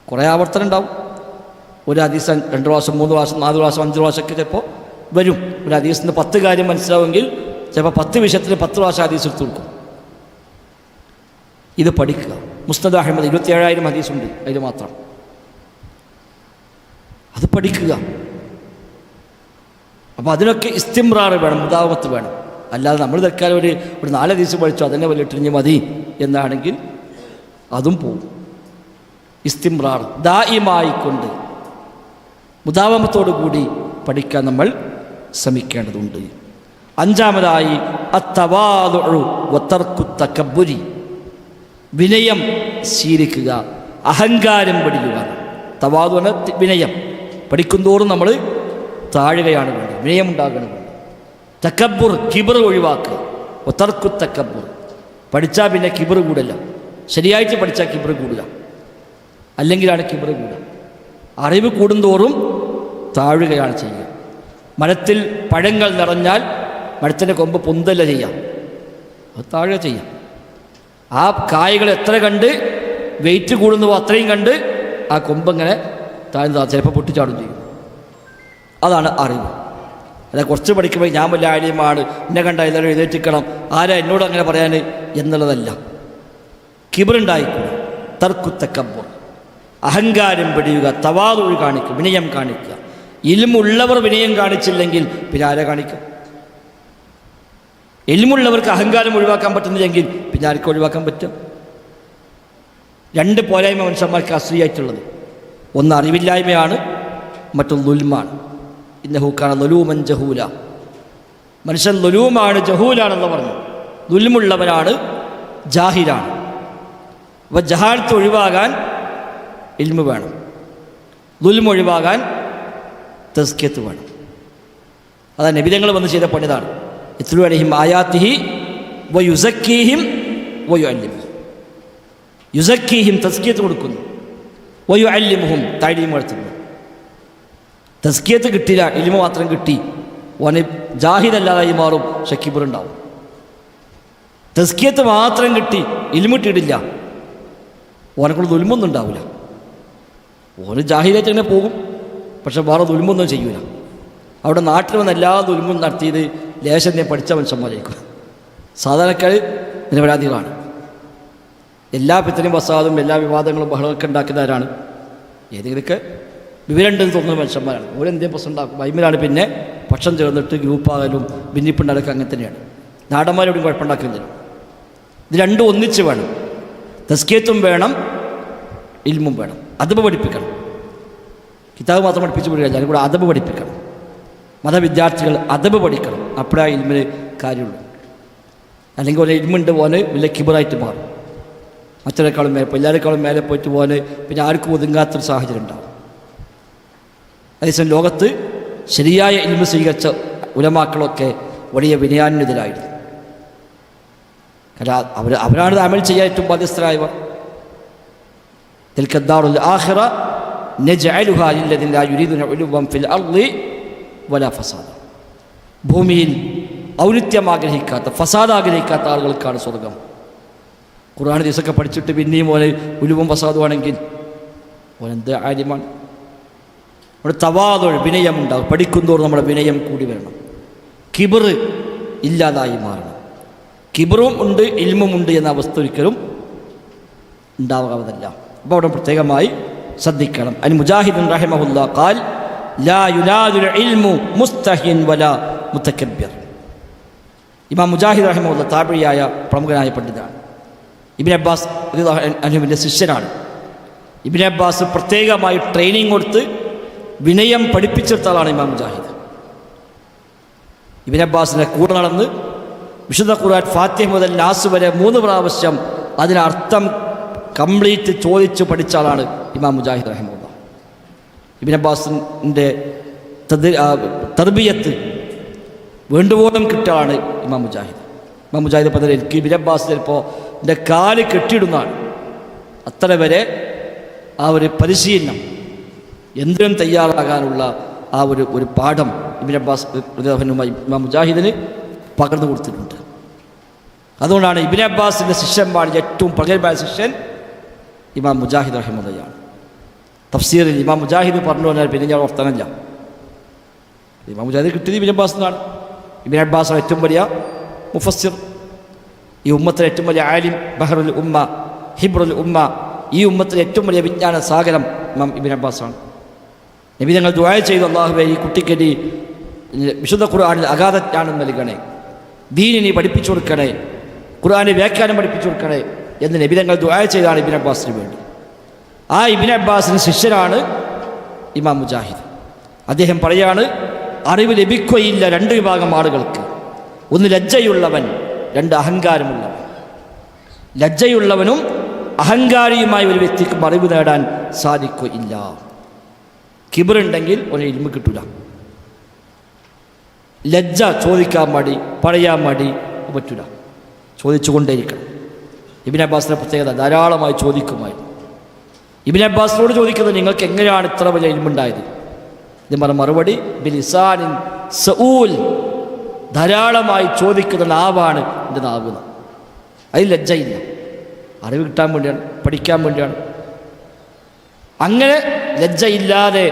കുറേ ആവർത്തനം ഉണ്ടാവും. ഒരു ഹദീസ് 2 പ്രാവശ്യം 3 പ്രാവശ്യം 4 പ്രാവശ്യം 5 പ്രാവശ്യമൊക്കെ ചിലപ്പോൾ വരും. ഒരു ഹദീസിന് 10 കാര്യം മനസ്സിലാവുമെങ്കിൽ ചിലപ്പോൾ 10 വിഷയത്തിൽ 10 പ്രാവശ്യം ഹദീസ് എടുത്തു കൊടുക്കും. ഇത് പഠിക്കുക. മുസ്നദ് അഹമ്മദ് 27,000 ഹദീസുണ്ട് അതിൽ മാത്രം. അത് പഠിക്കുക. അപ്പോൾ അതിനൊക്കെ ഇസ്തിംറാർ വേണം, മുദാവമത്ത് വേണം. അല്ലാതെ നമ്മൾ തൽക്കാലം ഒരു 4 ഹദീസ് പഠിച്ചു അതന്നെ വലിയിട്ടിഞ്ഞ് മതി എന്നാണെങ്കിൽ അതും പോകും. ഇസ്തിംറാർ ദായിമായിക്കൊണ്ട് മുദാവമത്തോടു കൂടി പഠിക്കാൻ നമ്മൾ ശ്രമിക്കേണ്ടതുണ്ട്. 5-മതായി അത്തവാദുഉ വതർക്കു തകബ്ബുരി, വിനയം ശീലിക്കുക, അഹങ്കാരം പഠിക്കുക. തവാദു എന്ന വിനയം. പഠിക്കുന്തോറും നമ്മൾ താഴുകയാണ് വേണ്ടത്, വിനയം ഉണ്ടാകണം വേണ്ടത്. തക്കബ്ബുർ, കിബർ ഒഴിവാക്കുക. വതർക്കു തകബ്ബുർ, പഠിച്ചാൽ പിന്നെ കിബർ കൂടില്ല. ശരിയായിട്ട് പഠിച്ചാൽ കിബർ കൂടുക, അല്ലെങ്കിലാണ് കിബർ കൂടുക. അറിവ് കൂടുന്തോറും താഴുകയാണ് ചെയ്യുക. മരത്തിൽ പഴങ്ങൾ നിറഞ്ഞാൽ മരത്തിൻ്റെ കൊമ്പ് പൊന്തല്ല ചെയ്യാം, അത് താഴുക ചെയ്യാം. ആ കായകൾ എത്ര കണ്ട് വെയിറ്റ് കൂടുന്നുവോ അത്രയും കണ്ട് ആ കൊമ്പങ്ങനെ താഴ്ന്നതാണ്, ചിലപ്പോൾ പൊട്ടിച്ചാടും ചെയ്യും. അതാണ് അറിവ്. അല്ല കുറച്ച് പഠിക്കുമ്പോൾ ഞാൻ വല്ല ആര്യമാണ്, എന്നെ കണ്ട എല്ലാവരും എഴുന്നേറ്റിക്കണം, ആരാ എന്നോട് അങ്ങനെ പറയാൻ എന്നുള്ളതല്ല. കിബറുണ്ടായിക്കൂടാ. തർക്കു തക്കബ്ബുർ, അഹങ്കാരം പിടിയുക, തവാദുഉ കാണിക്കുക, വിനയം കാണിക്കുക. ഇൽമുള്ളവർ വിനയം കാണിച്ചില്ലെങ്കിൽ പിന്നെ ആരെ കാണിക്കുക? ഇൽമുള്ളവർക്ക് അഹങ്കാരം ഒഴിവാക്കാൻ പറ്റുന്നില്ലെങ്കിൽ പിന്നെ ആർക്കും ഒഴിവാക്കാൻ പറ്റും? 2 പോരായ്മ മനുഷ്യന്മാർക്ക് അസൂയായിട്ടുള്ളത്. ഒന്ന് അറിവില്ലായ്മയാണ്, മറ്റൊന്ന് ദുൽമാണ്. ഇന്നഹു കാന ദലൂമൻ ജഹൂല. മനുഷ്യൻ ദുലൂമാണ്, ജഹൂലാണെന്ന് പറഞ്ഞു. ദുൽമുള്ളവനാണ്, ജാഹിലാണ്. അപ്പോൾ ജഹാലത്ത് ഒഴിവാകാൻ ഇൽമു വേണം, ദുൽമ ഒഴിവാകാൻ തസ്കിയത്ത് വേണം. അതാ നബിതങ്ങൾ വന്ന് ചെയ്ത പണിതാണ്. ഇത്ലു അലൈഹിം ആയാത്തിഹി വയുസക്കീഹിം വയുഅല്ലിമുഹും. യുസക്കീഹിം തസ്കിയത്ത് കൊടുക്കുന്നു, വയുഅല്ലിമുഹും തഅലീം നടത്തുന്നു. തസ്കിയത്ത് കിട്ടില്ല, ഇൽമു മാത്രം കിട്ടി, ഓനെ ജാഹിലല്ലാതായി മാറും, ഷക്കിബറുണ്ടാവും. തസ്കിയത്ത് മാത്രം കിട്ടി, ഇൽമു കിട്ടിയിട്ടില്ല, ഓനെക്കൊണ്ട് ദുൽമൊന്നും ഉണ്ടാവില്ല. ഓന് ജാഹിലായിട്ട് തന്നെ പോകും, പക്ഷെ വേറെ ദുൽമൊന്നും ചെയ്യൂല. അവിടെ നാട്ടിൽ വന്ന് എല്ലാ ദുൽമും നടത്തിയത് ലേശം ഞാൻ പഠിച്ച മനുഷ്യന്മാരായിരിക്കും. സാധാരണക്കാർ നിരപരാധികളാണ്. എല്ലാ പിത്തനും വസാദും എല്ലാ വിവാദങ്ങളും ബഹളമൊക്കെ ഉണ്ടാക്കുന്നവരാണ്. ഏതെങ്കിലുമൊക്കെ വിവരമുണ്ടെന്ന് തോന്നുന്ന മനുഷ്യന്മാരാണ്. ഓരെന്തേലും പ്രശ്നം ഉണ്ടാക്കും, വൈമിലാണ് പിന്നെ പക്ഷം ചേർന്നിട്ട് ഗ്രൂപ്പാകലും ഭിന്നിപ്പുണ്ടാക്കുക. അങ്ങനെ തന്നെയാണ്. നാടന്മാരോടും കുഴപ്പമുണ്ടാക്കുന്നില്ല. ഇത് രണ്ടും ഒന്നിച്ച് വേണം. തസ്കിയത്തും വേണം, ഇൽമും വേണം. അദബ് പഠിപ്പിക്കണം. കിതാബ് മാത്രം പഠിപ്പിച്ച് വിടുക, അതിൽ കൂടെ അദബ് പഠിപ്പിക്കണം. മതവിദ്യാർത്ഥികൾ അദബ് പഠിക്കണം, അപ്പോഴാ ഇൽമിന് കാര്യമുള്ളൂ. അല്ലെങ്കിൽ ഒരു ഇൽമുണ്ട് പോലെ വലിയ കിബറായിട്ട് മാറും. മറ്റൊരെക്കാളും മേലെ, എല്ലാവരെക്കാളും മേലെ പോയിട്ട് പോലെ പിന്നെ ആർക്കും ഒതുങ്ങാത്തൊരു സാഹചര്യം ഉണ്ടാകും. അതേസമയം ലോകത്ത് ശരിയായ ഇൽമു സ്വീകരിച്ച ഉലമാക്കളൊക്കെ വലിയ വിനയാന്വിതരായിരുന്നു. കാരണം അവരാണ് അമൽ ചെയ്യാൻ ഏറ്റവും ബാധ്യസ്ഥരായവർ. തിൽക ദാറുൽ ആഖിറ നജ്അലുഹാ ലില്ലദീന ലാ യുരീദുന ഉലുവൻ ഫിൽ അർളി വലാ ഫസാദ. ഭൂമിയിൽ ഔന്നിത്യം ആഗ്രഹിക്കാത്ത, ഫസാദ് ആഗ്രഹിക്കാത്ത ആളുകൾക്കാണ് സ്വർഗം. ഖുർആൻ ദിവസമൊക്കെ പഠിച്ചിട്ട് പിന്നെയും പോലെ ഉലുവും ഫസാദുമാണെങ്കിൽ ഓനെന്ത് ആര്യമാണ്. അവിടെ തവാദുൽ വിനയം ഉണ്ടാകും. പഠിക്കുന്തോറും നമ്മുടെ വിനയം കൂടി വരണം. കിബർ ഇല്ലാതായി മാറണം. കിബറും ഉണ്ട് ഇൽമും ഉണ്ട് എന്ന അവസ്ഥ ഒരിക്കലും ഉണ്ടാകാവതല്ല. അപ്പോൾ അവിടെ പ്രത്യേകമായി ശ്രദ്ധിക്കണം. അൻ മുജാഹിദുൻ റഹിമഹുല്ലാ ഖാൽ ലാ യുനാദുൽ ഇൽമു മുസ്തഹിൻ വലാ മുതകബ്ബിർ. ഇമാം മുജാഹിദ് റഹിമഹുല്ലാ താബിഈയായ പ്രമുഖനായ പണ്ഡിതനാണ്. ഇബ്നു അബ്ബാസ് റളിയല്ലാഹു അൻഹുവിൻ്റെ ശിഷ്യനാണ്. ഇബ്നു അബ്ബാസ് പ്രത്യേകമായി ട്രെയിനിങ് കൊടുത്ത് വിനയം പഠിപ്പിച്ചെടുത്ത ആളാണ് ഇമാം മുജാഹിദ്. ഇബ്നു അബ്ബാസിൻ്റെ കൂടെ നടന്ന് വിശുദ്ധ ഖുർആൻ ഫാത്തിഹ മുതൽ നാസ് വരെ 3 പ്രാവശ്യം അതിനർത്ഥം കംപ്ലീറ്റ് ചോദിച്ച് പഠിച്ച ആളാണ് ഇമാം മുജാഹിദ് റഹിമഹുല്ലാ. ഇബ്നു അബ്ബാസിൻ്റെ തർബിയത്ത് വേണ്ടുവോളം കിട്ടിയ ആളാണ് ഇമാം മുജാഹിദ്. ഇമാം മുജാഹിദ് പറഞ്ഞത് എനിക്ക് ഇബ്നു അബ്ബാസ് ചിലപ്പോൾ എൻ്റെ കാല് കെട്ടിയിടുന്നതാണ്. അത്ര വരെ ആ ഒരു പരിശീലനം എന്തിനും തയ്യാറാകാനുള്ള ആ ഒരു പാഠം ഇബ്നു അബ്ബാസ് ഇമാം മുജാഹിദിന് പകർന്നു കൊടുത്തിട്ടുണ്ട്. അതുകൊണ്ടാണ് ഇബ്നു അബ്ബാസിൻ്റെ ശിഷ്യന്മാരിൽ ഏറ്റവും പ്രഗത്ഭമായ ശിഷ്യൻ ഇമാം മുജാഹിദ് റഹിമഹുള്ളയാണ്. തഫ്സീറിൽ ഇമാം മുജാഹിദ് പറഞ്ഞു പറഞ്ഞാൽ പിന്നെ ഞാൻ വർത്തനല്ല. ഇമാം മുജാഹിദ് കിട്ടിയത് ഇബ്നു അബ്ബാസ് എന്നാണ്. ഇബ്നു അബ്ബാസ് ഏറ്റവും വലിയ മുഫസ്സിർ, ഈ ഉമ്മത്തിലെ ഏറ്റവും വലിയ ആലിം, ബഹറുൽ ഉമ്മ, ഹിബ്റുൽ ഉമ്മ, ഈ ഉമ്മത്തിലെ ഏറ്റവും വലിയ വിജ്ഞാന സാഗരം ഇമാം ഇബ്നു അബ്ബാസാണ്. നബി ഞങ്ങൾ ദുആ ചെയ്തു, അല്ലാഹുവേ ഈ കുട്ടിക്ക് നീ വിശുദ്ധ ഖുർആനിൽ അഗാധ ജ്ഞാനം നൽകണേ, ദീനിനെ പഠിപ്പിച്ചു കൊടുക്കണേ, ഖുർആനിൽ വ്യാഖ്യാനം പഠിപ്പിച്ചു കൊടുക്കണേ എന്ന് നബി ഞങ്ങൾ ദുആ ചെയ്താണ് ഇബ്നു അബ്ബാസിന് വേണ്ടി. ആ ഇബ്നു അബ്ബാസിന് ശിഷ്യനാണ് ഇമാം മുജാഹിദ്. അദ്ദേഹം പറയാണ്, അറിവ് ലഭിക്കുകയില്ല 2 വിഭാഗം ആളുകൾക്ക്. ഒന്ന് ലജ്ജയുള്ളവൻ, 2 അഹങ്കാരമുള്ളവൻ. ലജ്ജയുള്ളവനും അഹങ്കാരിയുമായ ഒരു വ്യക്തിക്കും അറിവ് നേടാൻ സാധിക്കുകയില്ല. കിബറുണ്ടെങ്കിൽ ഒരു ഇൽമു കിട്ടില്ല. ലജ്ജ ചോദിക്കാൻ മടി, പറയാൻ മടി പറ്റില്ല, ചോദിച്ചുകൊണ്ടേയിരിക്കണം. ഇബ്നു അബ്ബാസിൻ്റെ പ്രത്യേകത ധാരാളമായി ചോദിക്കുമായിരുന്നു. ഇബ്നു അബ്ബാസിനോട് ചോദിക്കുന്നത് നിങ്ങൾക്ക് എങ്ങനെയാണ് ഇത്ര വലിയ ഇൽമുണ്ടായത്? ഇതിന് മറുപടി ബിലിസാനിൻ സഊൽ, ധാരാളമായി ചോദിക്കുന്ന നാവാണ് എൻ്റെ നാവ്. അതിൽ ലജ്ജയില്ല, അറിവ് കിട്ടാൻ വേണ്ടിയാണ്, പഠിക്കാൻ വേണ്ടിയാണ്. അങ്ങനെ ലജ്ജയില്ലാതെ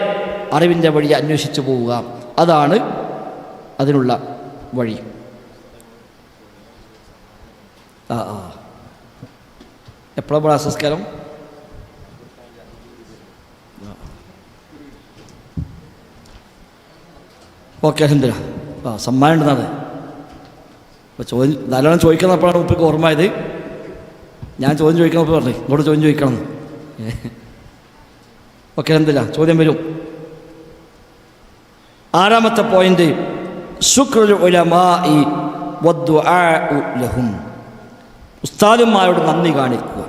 അറിവിൻ്റെ വഴി അന്വേഷിച്ചു പോവുക, അതാണ് അതിനുള്ള വഴി. എപ്പോഴാണ് സംസ്കാരം? ഓക്കെ, അൽഹംദുലില്ലാ. സമ്മാനം ഉണ്ടെന്നാണ് അപ്പോൾ ചോദ്യം ധാരാളം ചോദിക്കുന്നപ്പോഴാണ് ഉപ്പയ്ക്ക് ഓർമ്മയത്. ഞാൻ ചോദ്യം ചോദിക്കണപ്പോൾ പറഞ്ഞു ഇങ്ങോട്ട് ചോദ്യം ചോദിക്കണം. ഓക്കെ, അൽഹംദുലില്ലാ. ചോദ്യം വരും. 6ാമത്തെ പോയിന്റ്, ശുക്റുൽ ഉലമാഇ വദ്ദുആഉ ലഹും. ഉസ്താദുമാരോട് നന്ദി കാണിക്കുക.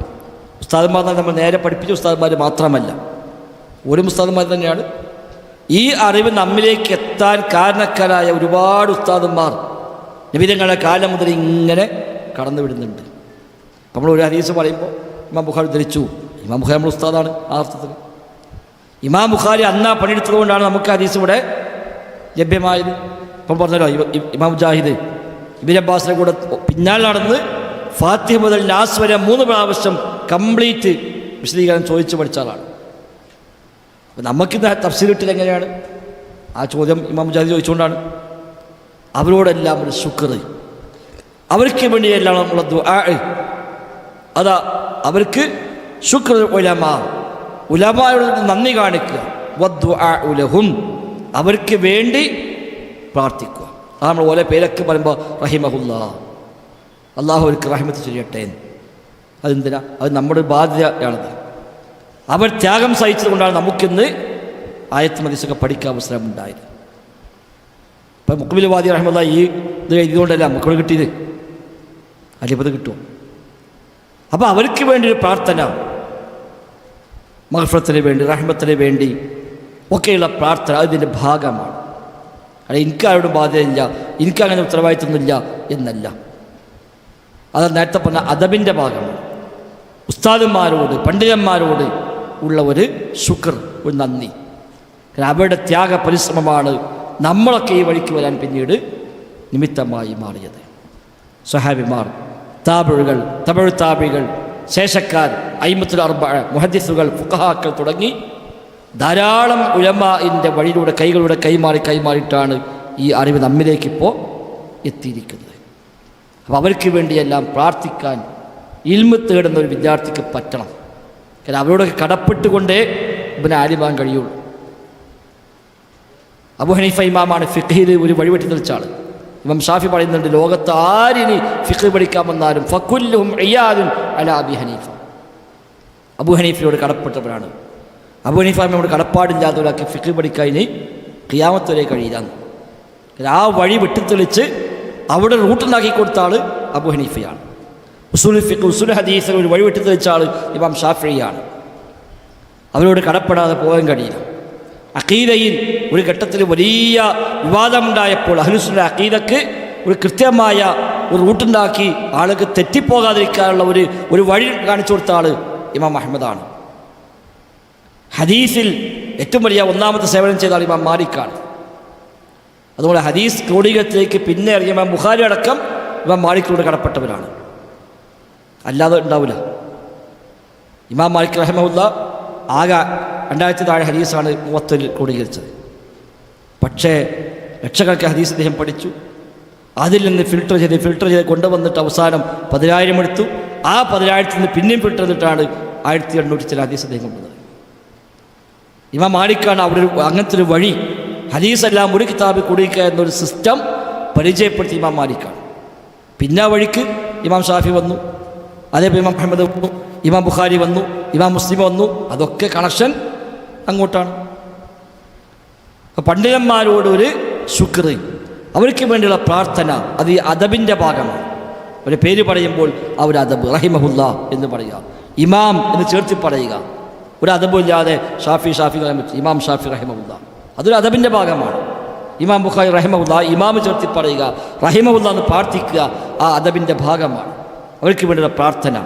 ഉസ്താദുമാർ നമ്മൾ നേരെ പഠിപ്പിച്ച ഉസ്താദുമാർ മാത്രമല്ല, ഒരു ഉസ്താദുമാർ തന്നെയാണ്. ഈ അറിവ് നമ്മിലേക്ക് എത്താൻ കാരണക്കാരായ ഒരുപാട് ഉസ്താദുമാർ നബിതങ്ങളുടെ കാലം മുതൽ ഇങ്ങനെ കടന്നു വിടുന്നുണ്ട്. നമ്മൾ ഒരു ഹദീസ് പറയുമ്പോൾ ഇമാം ബുഖാരി ധരിച്ചു, ഇമാം ബുഖാരി നമ്മൾ ഉസ്താദാണ്. ആ അർത്ഥത്തിൽ ഇമാം ബുഖാരി അന്നാ പണിയെടുത്തതുകൊണ്ടാണ് നമുക്ക് ഹദീസ് ഇവിടെ ലഭ്യമായത്. ഇപ്പം പറഞ്ഞല്ലോ, ഇമാം മുജാഹിദ് ഇബ്നു അബ്ബാസിൻ്റെ കൂടെ പിന്നാലെ നടന്ന് ഫാത്തിഹ മുതൽ നാസ് വരെ 3 പ്രാവശ്യം കംപ്ലീറ്റ് വിശദീകരണം ചോദിച്ചു പഠിച്ച ആളാണ്. അപ്പം നമുക്കിന്ന് തഫ്സീർ കിട്ടില്ല എങ്ങനെയാണ്? ആ ചോദ്യം ഇമാം മുജാഹിദ് ചോദിച്ചുകൊണ്ടാണ്. അവരോടെല്ലാം ഒരു ശുക്ർ, അവർക്ക് വേണ്ടിയെല്ലാം ഉള്ള ദുആ, അതാ അവർക്ക് ശുക്ർ ഉലമാ, ഉലമായോട് നന്ദി കാണിക്കുക. വദ്ദുആഉ ലഹും, അവർക്ക് വേണ്ടി പ്രാർത്ഥിക്കുക. ആ നമ്മൾ ഓരോ പേരൊക്കെ പറയുമ്പോൾ റഹിമഹുല്ലാ, അള്ളാഹു അവർക്ക് റഹ്മത്ത് ചെയ്യട്ടെ. അതെന്തിനാ? അത് നമ്മുടെ ബാധ്യതയാണത്. അവർ ത്യാഗം സഹിച്ചത് കൊണ്ടാണ് നമുക്കിന്ന് ആയത്ത് ഹദീസൊക്കെ പഠിക്കാൻ അവസരമുണ്ടായത്. ഇപ്പം മുഖ്ബിൽ വാദി റഹ്മത്തുള്ളാഹി ഈ ഇത് എഴുതിയതുകൊണ്ടല്ല നമുക്ക് കിട്ടിയത്, അലിപത് കിട്ടും. അപ്പോൾ അവർക്ക് വേണ്ടി ഒരു പ്രാർത്ഥന, മഗ്ഫിറത്തിന് വേണ്ടി, റഹ്മത്തിന് വേണ്ടി ഒക്കെയുള്ള പ്രാർത്ഥന അതിൻ്റെ ഭാഗമാണ്. അല്ല എനിക്കാരോട് ബാധ്യതയില്ല, എനിക്കങ്ങനെ ഉത്തരവാദിത്വമൊന്നുമില്ല എന്നല്ല. അത് നേരത്തെ പറഞ്ഞ അദബിൻ്റെ ഭാഗമാണ്. ഉസ്താദന്മാരോട്, പണ്ഡിതന്മാരോട് ഉള്ള ഒരു ശുക്ർ, ഒരു നന്ദി. കാരണം അവരുടെ ത്യാഗ പരിശ്രമമാണ് നമ്മളൊക്കെ ഈ വഴിക്ക് വരാൻ പിന്നീട് നിമിത്തമായി മാറിയത്. സ്വഹാബിമാർ, താബിഴുകൾ, തബഴ് താബികൾ ശേഷക്കാർ, അയിമത്തുൽ അർബഅ, മുഹദ്ദിസുകൾ, ഫുഖഹാക്കൾ തുടങ്ങി ധാരാളം ഉലമാഇൻ്റെ വഴിയിലൂടെ കൈകളിലൂടെ കൈമാറിയിട്ടാണ് ഈ അറിവ് നമ്മിലേക്കിപ്പോൾ എത്തിയിരിക്കുന്നത്. അപ്പോൾ അവർക്ക് വേണ്ടിയെല്ലാം പ്രാർത്ഥിക്കാൻ ഇൽമ് തേടുന്ന ഒരു വിദ്യാർത്ഥിക്ക് പറ്റണം. കാരണം അവരോടൊക്കെ കടപ്പെട്ടുകൊണ്ടേ ഇബ്നു ആലിമാൻ കഴിയുള്ളൂ. അബൂ ഹനീഫ ഇമാമാണ് ഫിഖ്ഹിൽ ഒരു വഴിവെട്ടി തെളിച്ച ആൾ. ഇമാം ഷാഫി പറയുന്നുണ്ട്, ലോകത്ത് ആരിനി ഫിഖ് പഠിക്കാൻ വന്നാലും ഫകുല്ലുഹും ഇയാദുൻ അലാ അബി ഹനീഫ. അബൂ ഹനീഫയോട് കടപ്പെട്ടവരാണ്. അബൂ ഹനീഫ ഇമാമോട് കടപ്പാടില്ലാത്തവരാക്കി ഫിഖ് പഠിക്കാൻ ഇനി ഖിയാമത്ത് വരെ കഴിയില്ലാന്ന്. ആ വഴി വെട്ടിത്തെളിച്ച് അവിടെ റൂട്ടുണ്ടാക്കി കൊടുത്ത ആൾ അബൂ ഹനീഫയാണ്. ഉസൂൽ ഫിഖ്, ഉസൂൽ ഹദീസ് ഒരു വഴി വെട്ടിത്തെളിച്ച ആൾ ഇമാം ഷാഫിയാണ്. അവരോട് കടപ്പെടാതെ പോകാൻ കഴിയില്ല. അഖീദയിൽ ഒരു ഘട്ടത്തിൽ വലിയ വിവാദമുണ്ടായപ്പോൾ അഹ്ലുസുന്ന അഖീദക്ക് ഒരു കൃത്യമായ ഒരു റൂട്ടുണ്ടാക്കി ആൾക്ക് തെറ്റിപ്പോകാതിരിക്കാനുള്ള ഒരു വഴി കാണിച്ചു കൊടുത്ത ആൾ ഇമാം അഹ്മദാണ്. ഹദീസിൽ ഏറ്റവും വലിയ ഒന്നാമത്തെ സേവനം ചെയ്ത ആൾ ഇമാം മാലിക്കാണ്. അതുപോലെ ഹദീസ് ക്രോഡീകരണത്തിലേക്ക് പിന്നെ ഇറങ്ങിയ ഇമാം ബുഖാരി അടക്കം ഇമാം മാലിക്കിലൂടെ കടപ്പെട്ടവരാണ്. അല്ലാതെ ഉണ്ടാവില്ല. ഇമാം മാലിക് റഹിമഹുല്ലാ ആകെ 2000 താഴെ ഹദീസാണ് മുവത്തൽ ക്രോഡീകരിച്ചത്. പക്ഷേ ലക്ഷക്കണക്കിന് ഹദീസ് അദ്ദേഹം പഠിച്ചു. അതിൽ നിന്ന് ഫിൽട്ടർ ചെയ്ത് കൊണ്ടുവന്നിട്ട് അവസാനം 10,000 എടുത്തു. ആ 10,000 നിന്ന് പിന്നെയും ഫിൽട്ടർ ചെയ്തിട്ടാണ് 1800 ചില ഹദീസ് അദ്ദേഹം കൊണ്ടുവന്നത്. ഇമാം മാലിക്കാണ് അവിടെ അങ്ങനത്തെ ഒരു വഴി, ഹദീസെല്ലാം ഒരു കിതാബിൽ കുടിക്കുക എന്നൊരു സിസ്റ്റം പരിചയപ്പെടുത്തി ഇമാം മാലിക്കാണ്. പിന്നെ ആ വഴിക്ക് ഇമാം ഷാഫി വന്നു, അതേപോലെ ഇമാം അഹ്മദ് വന്നു, ഇമാം ബുഖാരി വന്നു, ഇമാം മുസ്ലിം വന്നു. അതൊക്കെ കണക്ഷൻ അങ്ങോട്ടാണ്. പണ്ഡിതന്മാരോടൊരു ശുക്ർ, അവർക്ക് വേണ്ടിയുള്ള പ്രാർത്ഥന, അത് ഈ അദബിൻ്റെ ഭാഗമാണ്. ഒരു പേര് പറയുമ്പോൾ ആ ഒരു അദബ്, റഹിമഹുല്ലാ എന്ന് പറയുക, ഇമാം എന്ന് ചേർത്തി പറയുക. ഒരു അദബില്ലാതെ ഷാഫി പറയാൻ പറ്റും. ഇമാം ഷാഫി റഹിമഹുല്ലാ, അതൊരു അദബിൻ്റെ ഭാഗമാണ്. ഇമാം ബുഖാരി റഹിമഹുല്ലാ, ഇമാം ചേർത്തി പറയുക, റഹിമഹുല്ലാ എന്ന് പ്രാർത്ഥിക്കുക, ആ അദബിൻ്റെ ഭാഗമാണ്. അവർക്ക് വേണ്ടിയുള്ള പ്രാർത്ഥന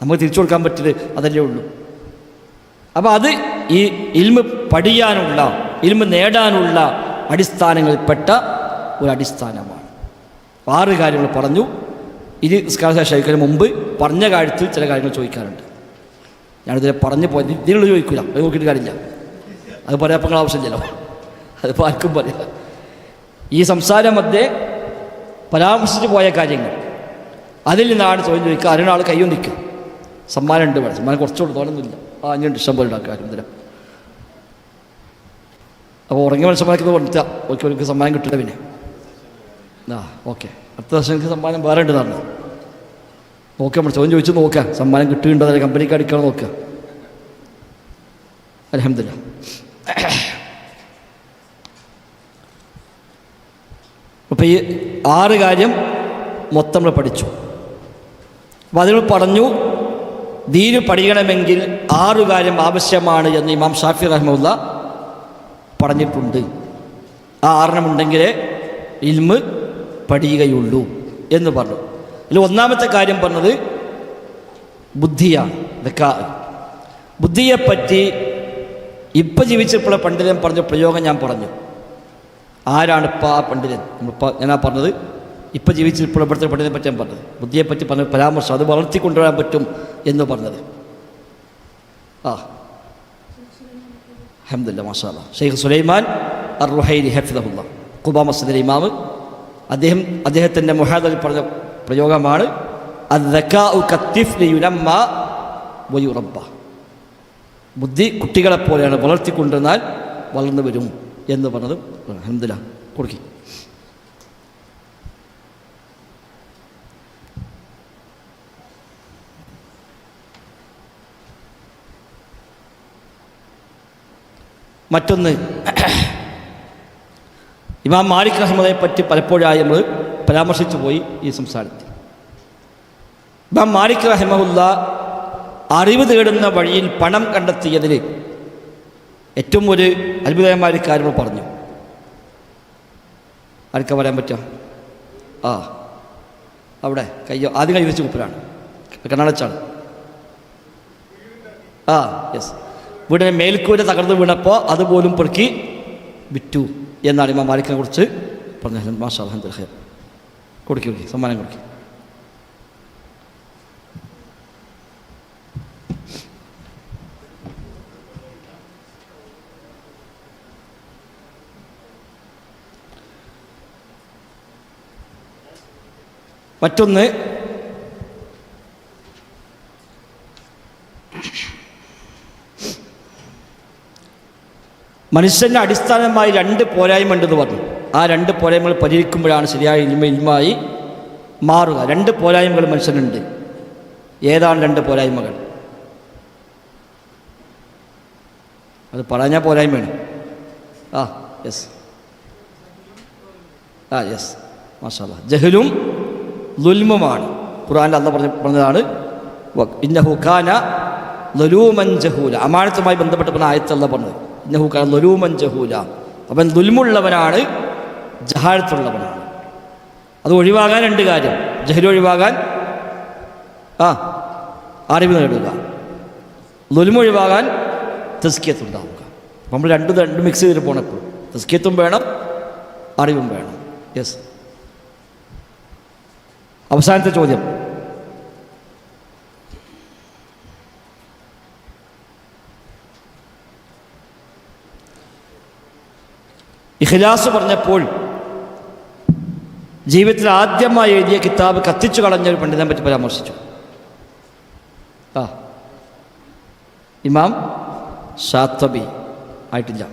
നമുക്ക് തിരിച്ചു കൊടുക്കാൻ പറ്റിയത് അതല്ലേ ഉള്ളൂ. അപ്പോൾ അത് ഈ ഇൽമ് പഠിയാനുള്ള, ഇൽമ് നേടാനുള്ള അടിസ്ഥാനങ്ങളിൽപ്പെട്ട ഒരു അടിസ്ഥാനമാണ്. 6 കാര്യങ്ങൾ പറഞ്ഞു. ഇത് ശൈഖിന് മുമ്പ് പറഞ്ഞ കാര്യത്തിൽ ചില കാര്യങ്ങൾ ചോദിക്കാറുണ്ട്. ഞാനിതിനെ പറഞ്ഞു പോയത് ഇതിനുള്ള ചോദിക്കില്ല, അത് നോക്കിയിട്ട് കാര്യമില്ല. അത് പറയാൻ ആവശ്യമില്ലല്ലോ, അതിപ്പോൾ ആർക്കും പറയാം. ഈ സംസാര മധ്യേ പരാമർശിച്ച് പോയ കാര്യങ്ങൾ, അതിൽ നിന്നാണ് ചോദ്യം ചോദിക്കുക. അതിനാൾ കയ്യും നിൽക്കുക. സമ്മാനം ഉണ്ട്, വേണം സമ്മാനം കുറച്ചുകൂടെ തോന്നുന്നില്ല. അഞ്ഞുണ്ട് ഇഷ്ടം പോലെ ഉണ്ടാക്കുക ഇതിരം. അപ്പോൾ ഉറങ്ങിയ മനുഷ്യന്മാർക്ക് കൊടുത്താൽ ഓർക്ക് സമ്മാനം കിട്ടില്ല. പിന്നെ ഓക്കെ, അടുത്ത വർഷം എനിക്ക് സമ്മാനം വേറെ ഉണ്ട് പറഞ്ഞു നോക്കുക. നമ്മൾ ചോദ്യം ചോദിച്ചു നോക്കുക, സമ്മാനം കിട്ടുന്നുണ്ടോ, അതിൽ കമ്പനിക്ക് അടിക്കണം നോക്കുക. അൽഹംദുലില്ലാഹ്. അപ്പോൾ ഈ 6 കാര്യം മൊത്തം നമ്മൾ പഠിച്ചു. അപ്പോൾ അതിൽ പറഞ്ഞു ദീന് പഠിക്കണമെങ്കിൽ 6 കാര്യം ആവശ്യമാണ് എന്ന് ഇമാം ഷാഫി റഹിമഹുല്ലാ പറഞ്ഞിട്ടുണ്ട്. ആ 6 ഉണ്ടെങ്കിലേ ഇൽമ് പഠിയുകയുള്ളൂ എന്ന് പറഞ്ഞു. അതിൽ ഒന്നാമത്തെ കാര്യം പറഞ്ഞത് ബുദ്ധിയാണ്. ബുദ്ധിയെപ്പറ്റി ഇപ്പം ജീവിച്ചപ്പോഴുള്ള പണ്ഡിതൻ പറഞ്ഞ പ്രയോഗം ഞാൻ പറഞ്ഞു. ആരാണ് ഇപ്പോൾ ആ പണ്ഡിതൻ? ഞാനാ പറഞ്ഞത് ഇപ്പം ജീവിച്ചിപ്പോൾ ഇവിടുത്തെ പണ്ഡിതനെ പറ്റി ഞാൻ പറഞ്ഞത്. ബുദ്ധിയെപ്പറ്റി പറഞ്ഞ പരാമർശം, അത് വളർത്തിക്കൊണ്ടുവരാൻ പറ്റും എന്ന് പറഞ്ഞത്. അൽഹംദുലില്ലാഹ്, മാഷാ അല്ലാഹ്. ഷെയ്ഖ് സുലൈമാൻ അർ-റുഹൈലി ഹഫിദഹുല്ലാഹ്, ഖുബാ മസ്ജിദിലെ ഇമാം, അദ്ദേഹത്തിൻ്റെ മുഹാദറിൽ പറഞ്ഞ പ്രയോഗമാണ് അദ്ദകാഉ കത്തിഫ്ലി യുനമ്മാ വയുറബ്ബ. ബുദ്ധി കുട്ടികളെപ്പോലെയാണ്, വളർത്തിക്കൊണ്ടുവന്നാൽ വളർന്നു വരും എന്ന് പറഞ്ഞത്. അൽഹംദുലില്ലാഹ്, കൊടുക്കി. മറ്റൊന്ന്, ഇമാം മാലിക് റഹ്മയെ പറ്റി പലപ്പോഴായി നമ്മൾ പരാമർശിച്ചു പോയി ഈ സംസാരത്തിൽ. ഇമാം മാലിക് റഹിമഹുല്ലാ അറിവ് തേടുന്ന വഴിയിൽ പണം കണ്ടെത്തിയതിൽ ഏറ്റവും ഒരു അത്ഭുതകരമായ കാര്യം പറഞ്ഞു. ആർക്കാ പറയാൻ പറ്റുക? അവിടെ ആദ്യം കൈ വെച്ച് കുപ്പരാണ്, കണ്ണടച്ചാണ്. യെസ്, വീടിനെ മേൽക്കൂര തകർന്ന് വീണപ്പോൾ അതുപോലും പെറുക്കി വിറ്റു എന്നാണ് ഇമാം മാലിക്കിനെ കുറിച്ച് പറഞ്ഞത്. മാഷാ അല്ലാഹ്, അൽഹംദുലില്ലാഹ്. കൊടുക്കി സമ്മാനം കൊടുക്കി. മറ്റൊന്ന് മനുഷ്യന് അടിസ്ഥാനമായി 2 പോരായ്മ ഉണ്ടെന്ന് പറഞ്ഞു. ആ 2 പോരായ്മകൾ പരിഹരിക്കുമ്പോഴാണ് ശരിയായ ഇൽമായി മാറുക. 2 പോരായ്മകൾ മനുഷ്യനുണ്ട്. ഏതാണ് 2 പോരായ്മകൾ? അത് പറഞ്ഞാൽ പോരായ്മയാണ്. യെസ് യെസ് മാഷാ അല്ലാഹ്. ജഹലും ദുൽമുമാണ്. ഖുർആനിൽ അല്ലാഹ് പറഞ്ഞതാണ് ഇന്നഹു കാന ദുലൂമൻ ജഹൂല. അമാനത്തുമായി ബന്ധപ്പെട്ട് പറഞ്ഞ ആയത്ത് അല്ലാഹ് പറഞ്ഞത് ഇന്നഹു കാന ദുലൂമൻ ജഹൂല. അവൻ ദുൽമുള്ളവനാണ്, ജഹാലത്തുള്ളവനാണ്. അത് ഒഴിവാകാൻ 2 കാര്യം. ജഹൽ ഒഴിവാകാൻ അറിവ് നേടുക, ദുൽമ ഒഴിവാകാൻ തസ്കിയത്ത് ഉണ്ടാവുക. നമ്മൾ രണ്ടും മിക്സ് ചെയ്തിട്ട് പോണപ്പോൾ തസ്കിയത്തും വേണം, അറിവും വേണം. യെസ്. അവസാനത്തെ ചോദ്യം. ഇഖ്ലാസ് പറഞ്ഞപ്പോൾ ജീവിതത്തിൽ ആദ്യമായി എഴുതിയ കിതാബ് കത്തിച്ചു കളഞ്ഞൊരു പണ്ഡിതനെ പറ്റി പരാമർശിച്ചു. ഇമാം ഷാത്തബി ആയിട്ടില്ല.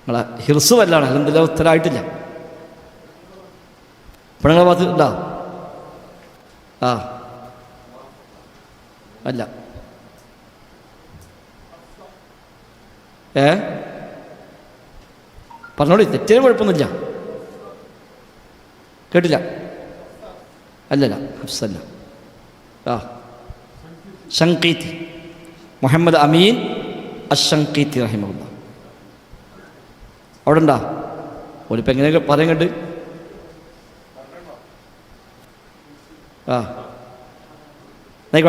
നിങ്ങളെ ഹിർസ് വല്ലാണ്. അൽഹംദുലില്ലാഹ് ഉത്തരമായിട്ടില്ല. ഇപ്പോൾ നിങ്ങളെ ഭാഗത്ത് ഉണ്ടോ? അല്ല. പറഞ്ഞോളി, തെറ്റേ കുഴപ്പമൊന്നുമില്ല. കേട്ടില്ല. അല്ലല്ല, ഹഫ്സല്ല. ഷങ്കീത്തി, മുഹമ്മദ് അമീൻ അഷങ്കീത്തി റഹിമഹുല്ലാഹ്. അവിടെ ഉണ്ടാ? ഓലിപ്പോൾ എങ്ങനെയൊക്കെ പറയാൻ കണ്ട്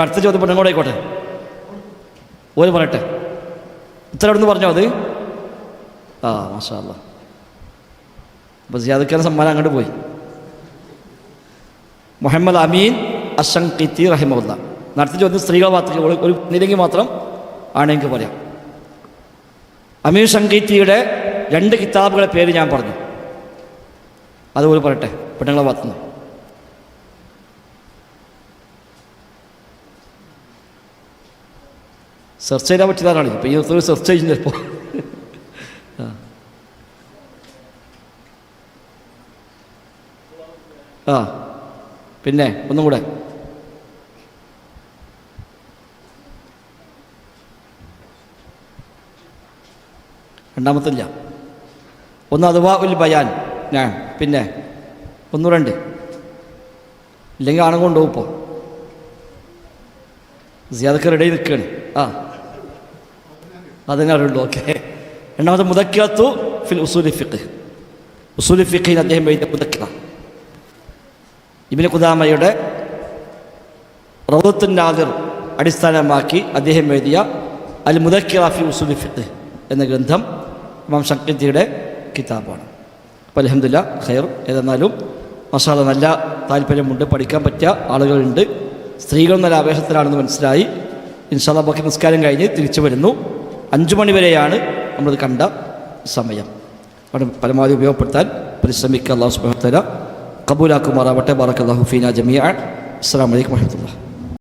അടുത്ത ചോദ്യം പെണ്ണും കൂടെ ആയിക്കോട്ടെ. ഓല് പറയട്ടെ. ഉത്തരം അവിടെ നിന്ന് പറഞ്ഞോ അത്? മാഷാ അല്ലാഹ്. അപ്പോൾ സിയാദക്കാരൻ സമ്മാനം അങ്ങോട്ട് പോയി. മുഹമ്മദ് അമീൻ അഷങ്കീത്തി റഹിമഹുല്ലാഹ്. അടുത്ത ചോദ്യം സ്ത്രീകൾ മാത്രം, ഒരു നിരങ്ങി മാത്രം ആണെങ്കിൽ പറയാം. അമീൻ ഷങ്കീത്തിയുടെ 2 കിതാബുകളുടെ പേര് ഞാൻ പറഞ്ഞു. അതുപോലെ പറയട്ടെ പെണ്ണുങ്ങളെ ഭാഗത്തുനിന്ന്. സെർച്ച് ചെയ്യാൻ പറ്റിയതാണ്. ഇപ്പോൾ ഈ സെർച്ച് ചെയ്യുന്നത് ഇപ്പോൾ പിന്നെ ഒന്നും കൂടെ. രണ്ടാമത്തില്ല. ഒന്ന് അഥവാ ഉൽ ബയാൻ. പിന്നെ ഒന്നുകൂടെ ഉണ്ട്. ഇല്ലെങ്കിൽ ആണും കൊണ്ടുപോകും. ഇപ്പോൾ സിയാദക്ക് റെഡി നിൽക്കുകയാണ്. അതിനെ അറിയുള്ളൂ. ഓക്കെ. രണ്ടാമത്തെ മുദക്കിറത്തു ഫിൽ ഉസൂലി ഫിഖ്. ഉസൂലി ഫിഖിന് അദ്ദേഹം എഴുതിയ മുദക്കിറ. ഇബ്നു ഖുദാമയുടെ റൗദത്തുൻ നാദിർ അടിസ്ഥാനമാക്കി അദ്ദേഹം എഴുതിയ അൽ മുദക്കിറ ഫി ഉസൂലി ഫിഖ് എന്ന ഗ്രന്ഥം ഇമാം ഷങ്കീത്തിയുടെ കിതാബാണ്. അപ്പോൾ അൽഹംദുലില്ലാഹ് ഖൈർ. ഏതെന്നാലും മാഷാ അല്ലാഹ് നല്ല താല്പര്യമുണ്ട്, പഠിക്കാൻ പറ്റിയ ആളുകളുണ്ട്. സ്ത്രീകൾ നല്ല ആവേശത്തിലാണെന്ന് മനസ്സിലായി. ഇൻഷാ അല്ലാഹ് ബാക്കി നിസ്കാരം കഴിഞ്ഞ് തിരിച്ചു വരുന്നു. 5 മണി വരെയാണ് നമ്മളത് കണ്ട സമയം. അവിടെ പരമാവധി ഉപയോഗപ്പെടുത്താൻ പരിശ്രമിക്കുക. അല്ലാഹു സുബ്ഹാനഹു വ തആല കബൂലാക്കുമാറാവട്ടെ. ബറകല്ലാഹു ഫീനാ ജമീഅൻ. അസ്സലാമു അലൈക്കും വറഹ്മത്തുള്ളാഹി.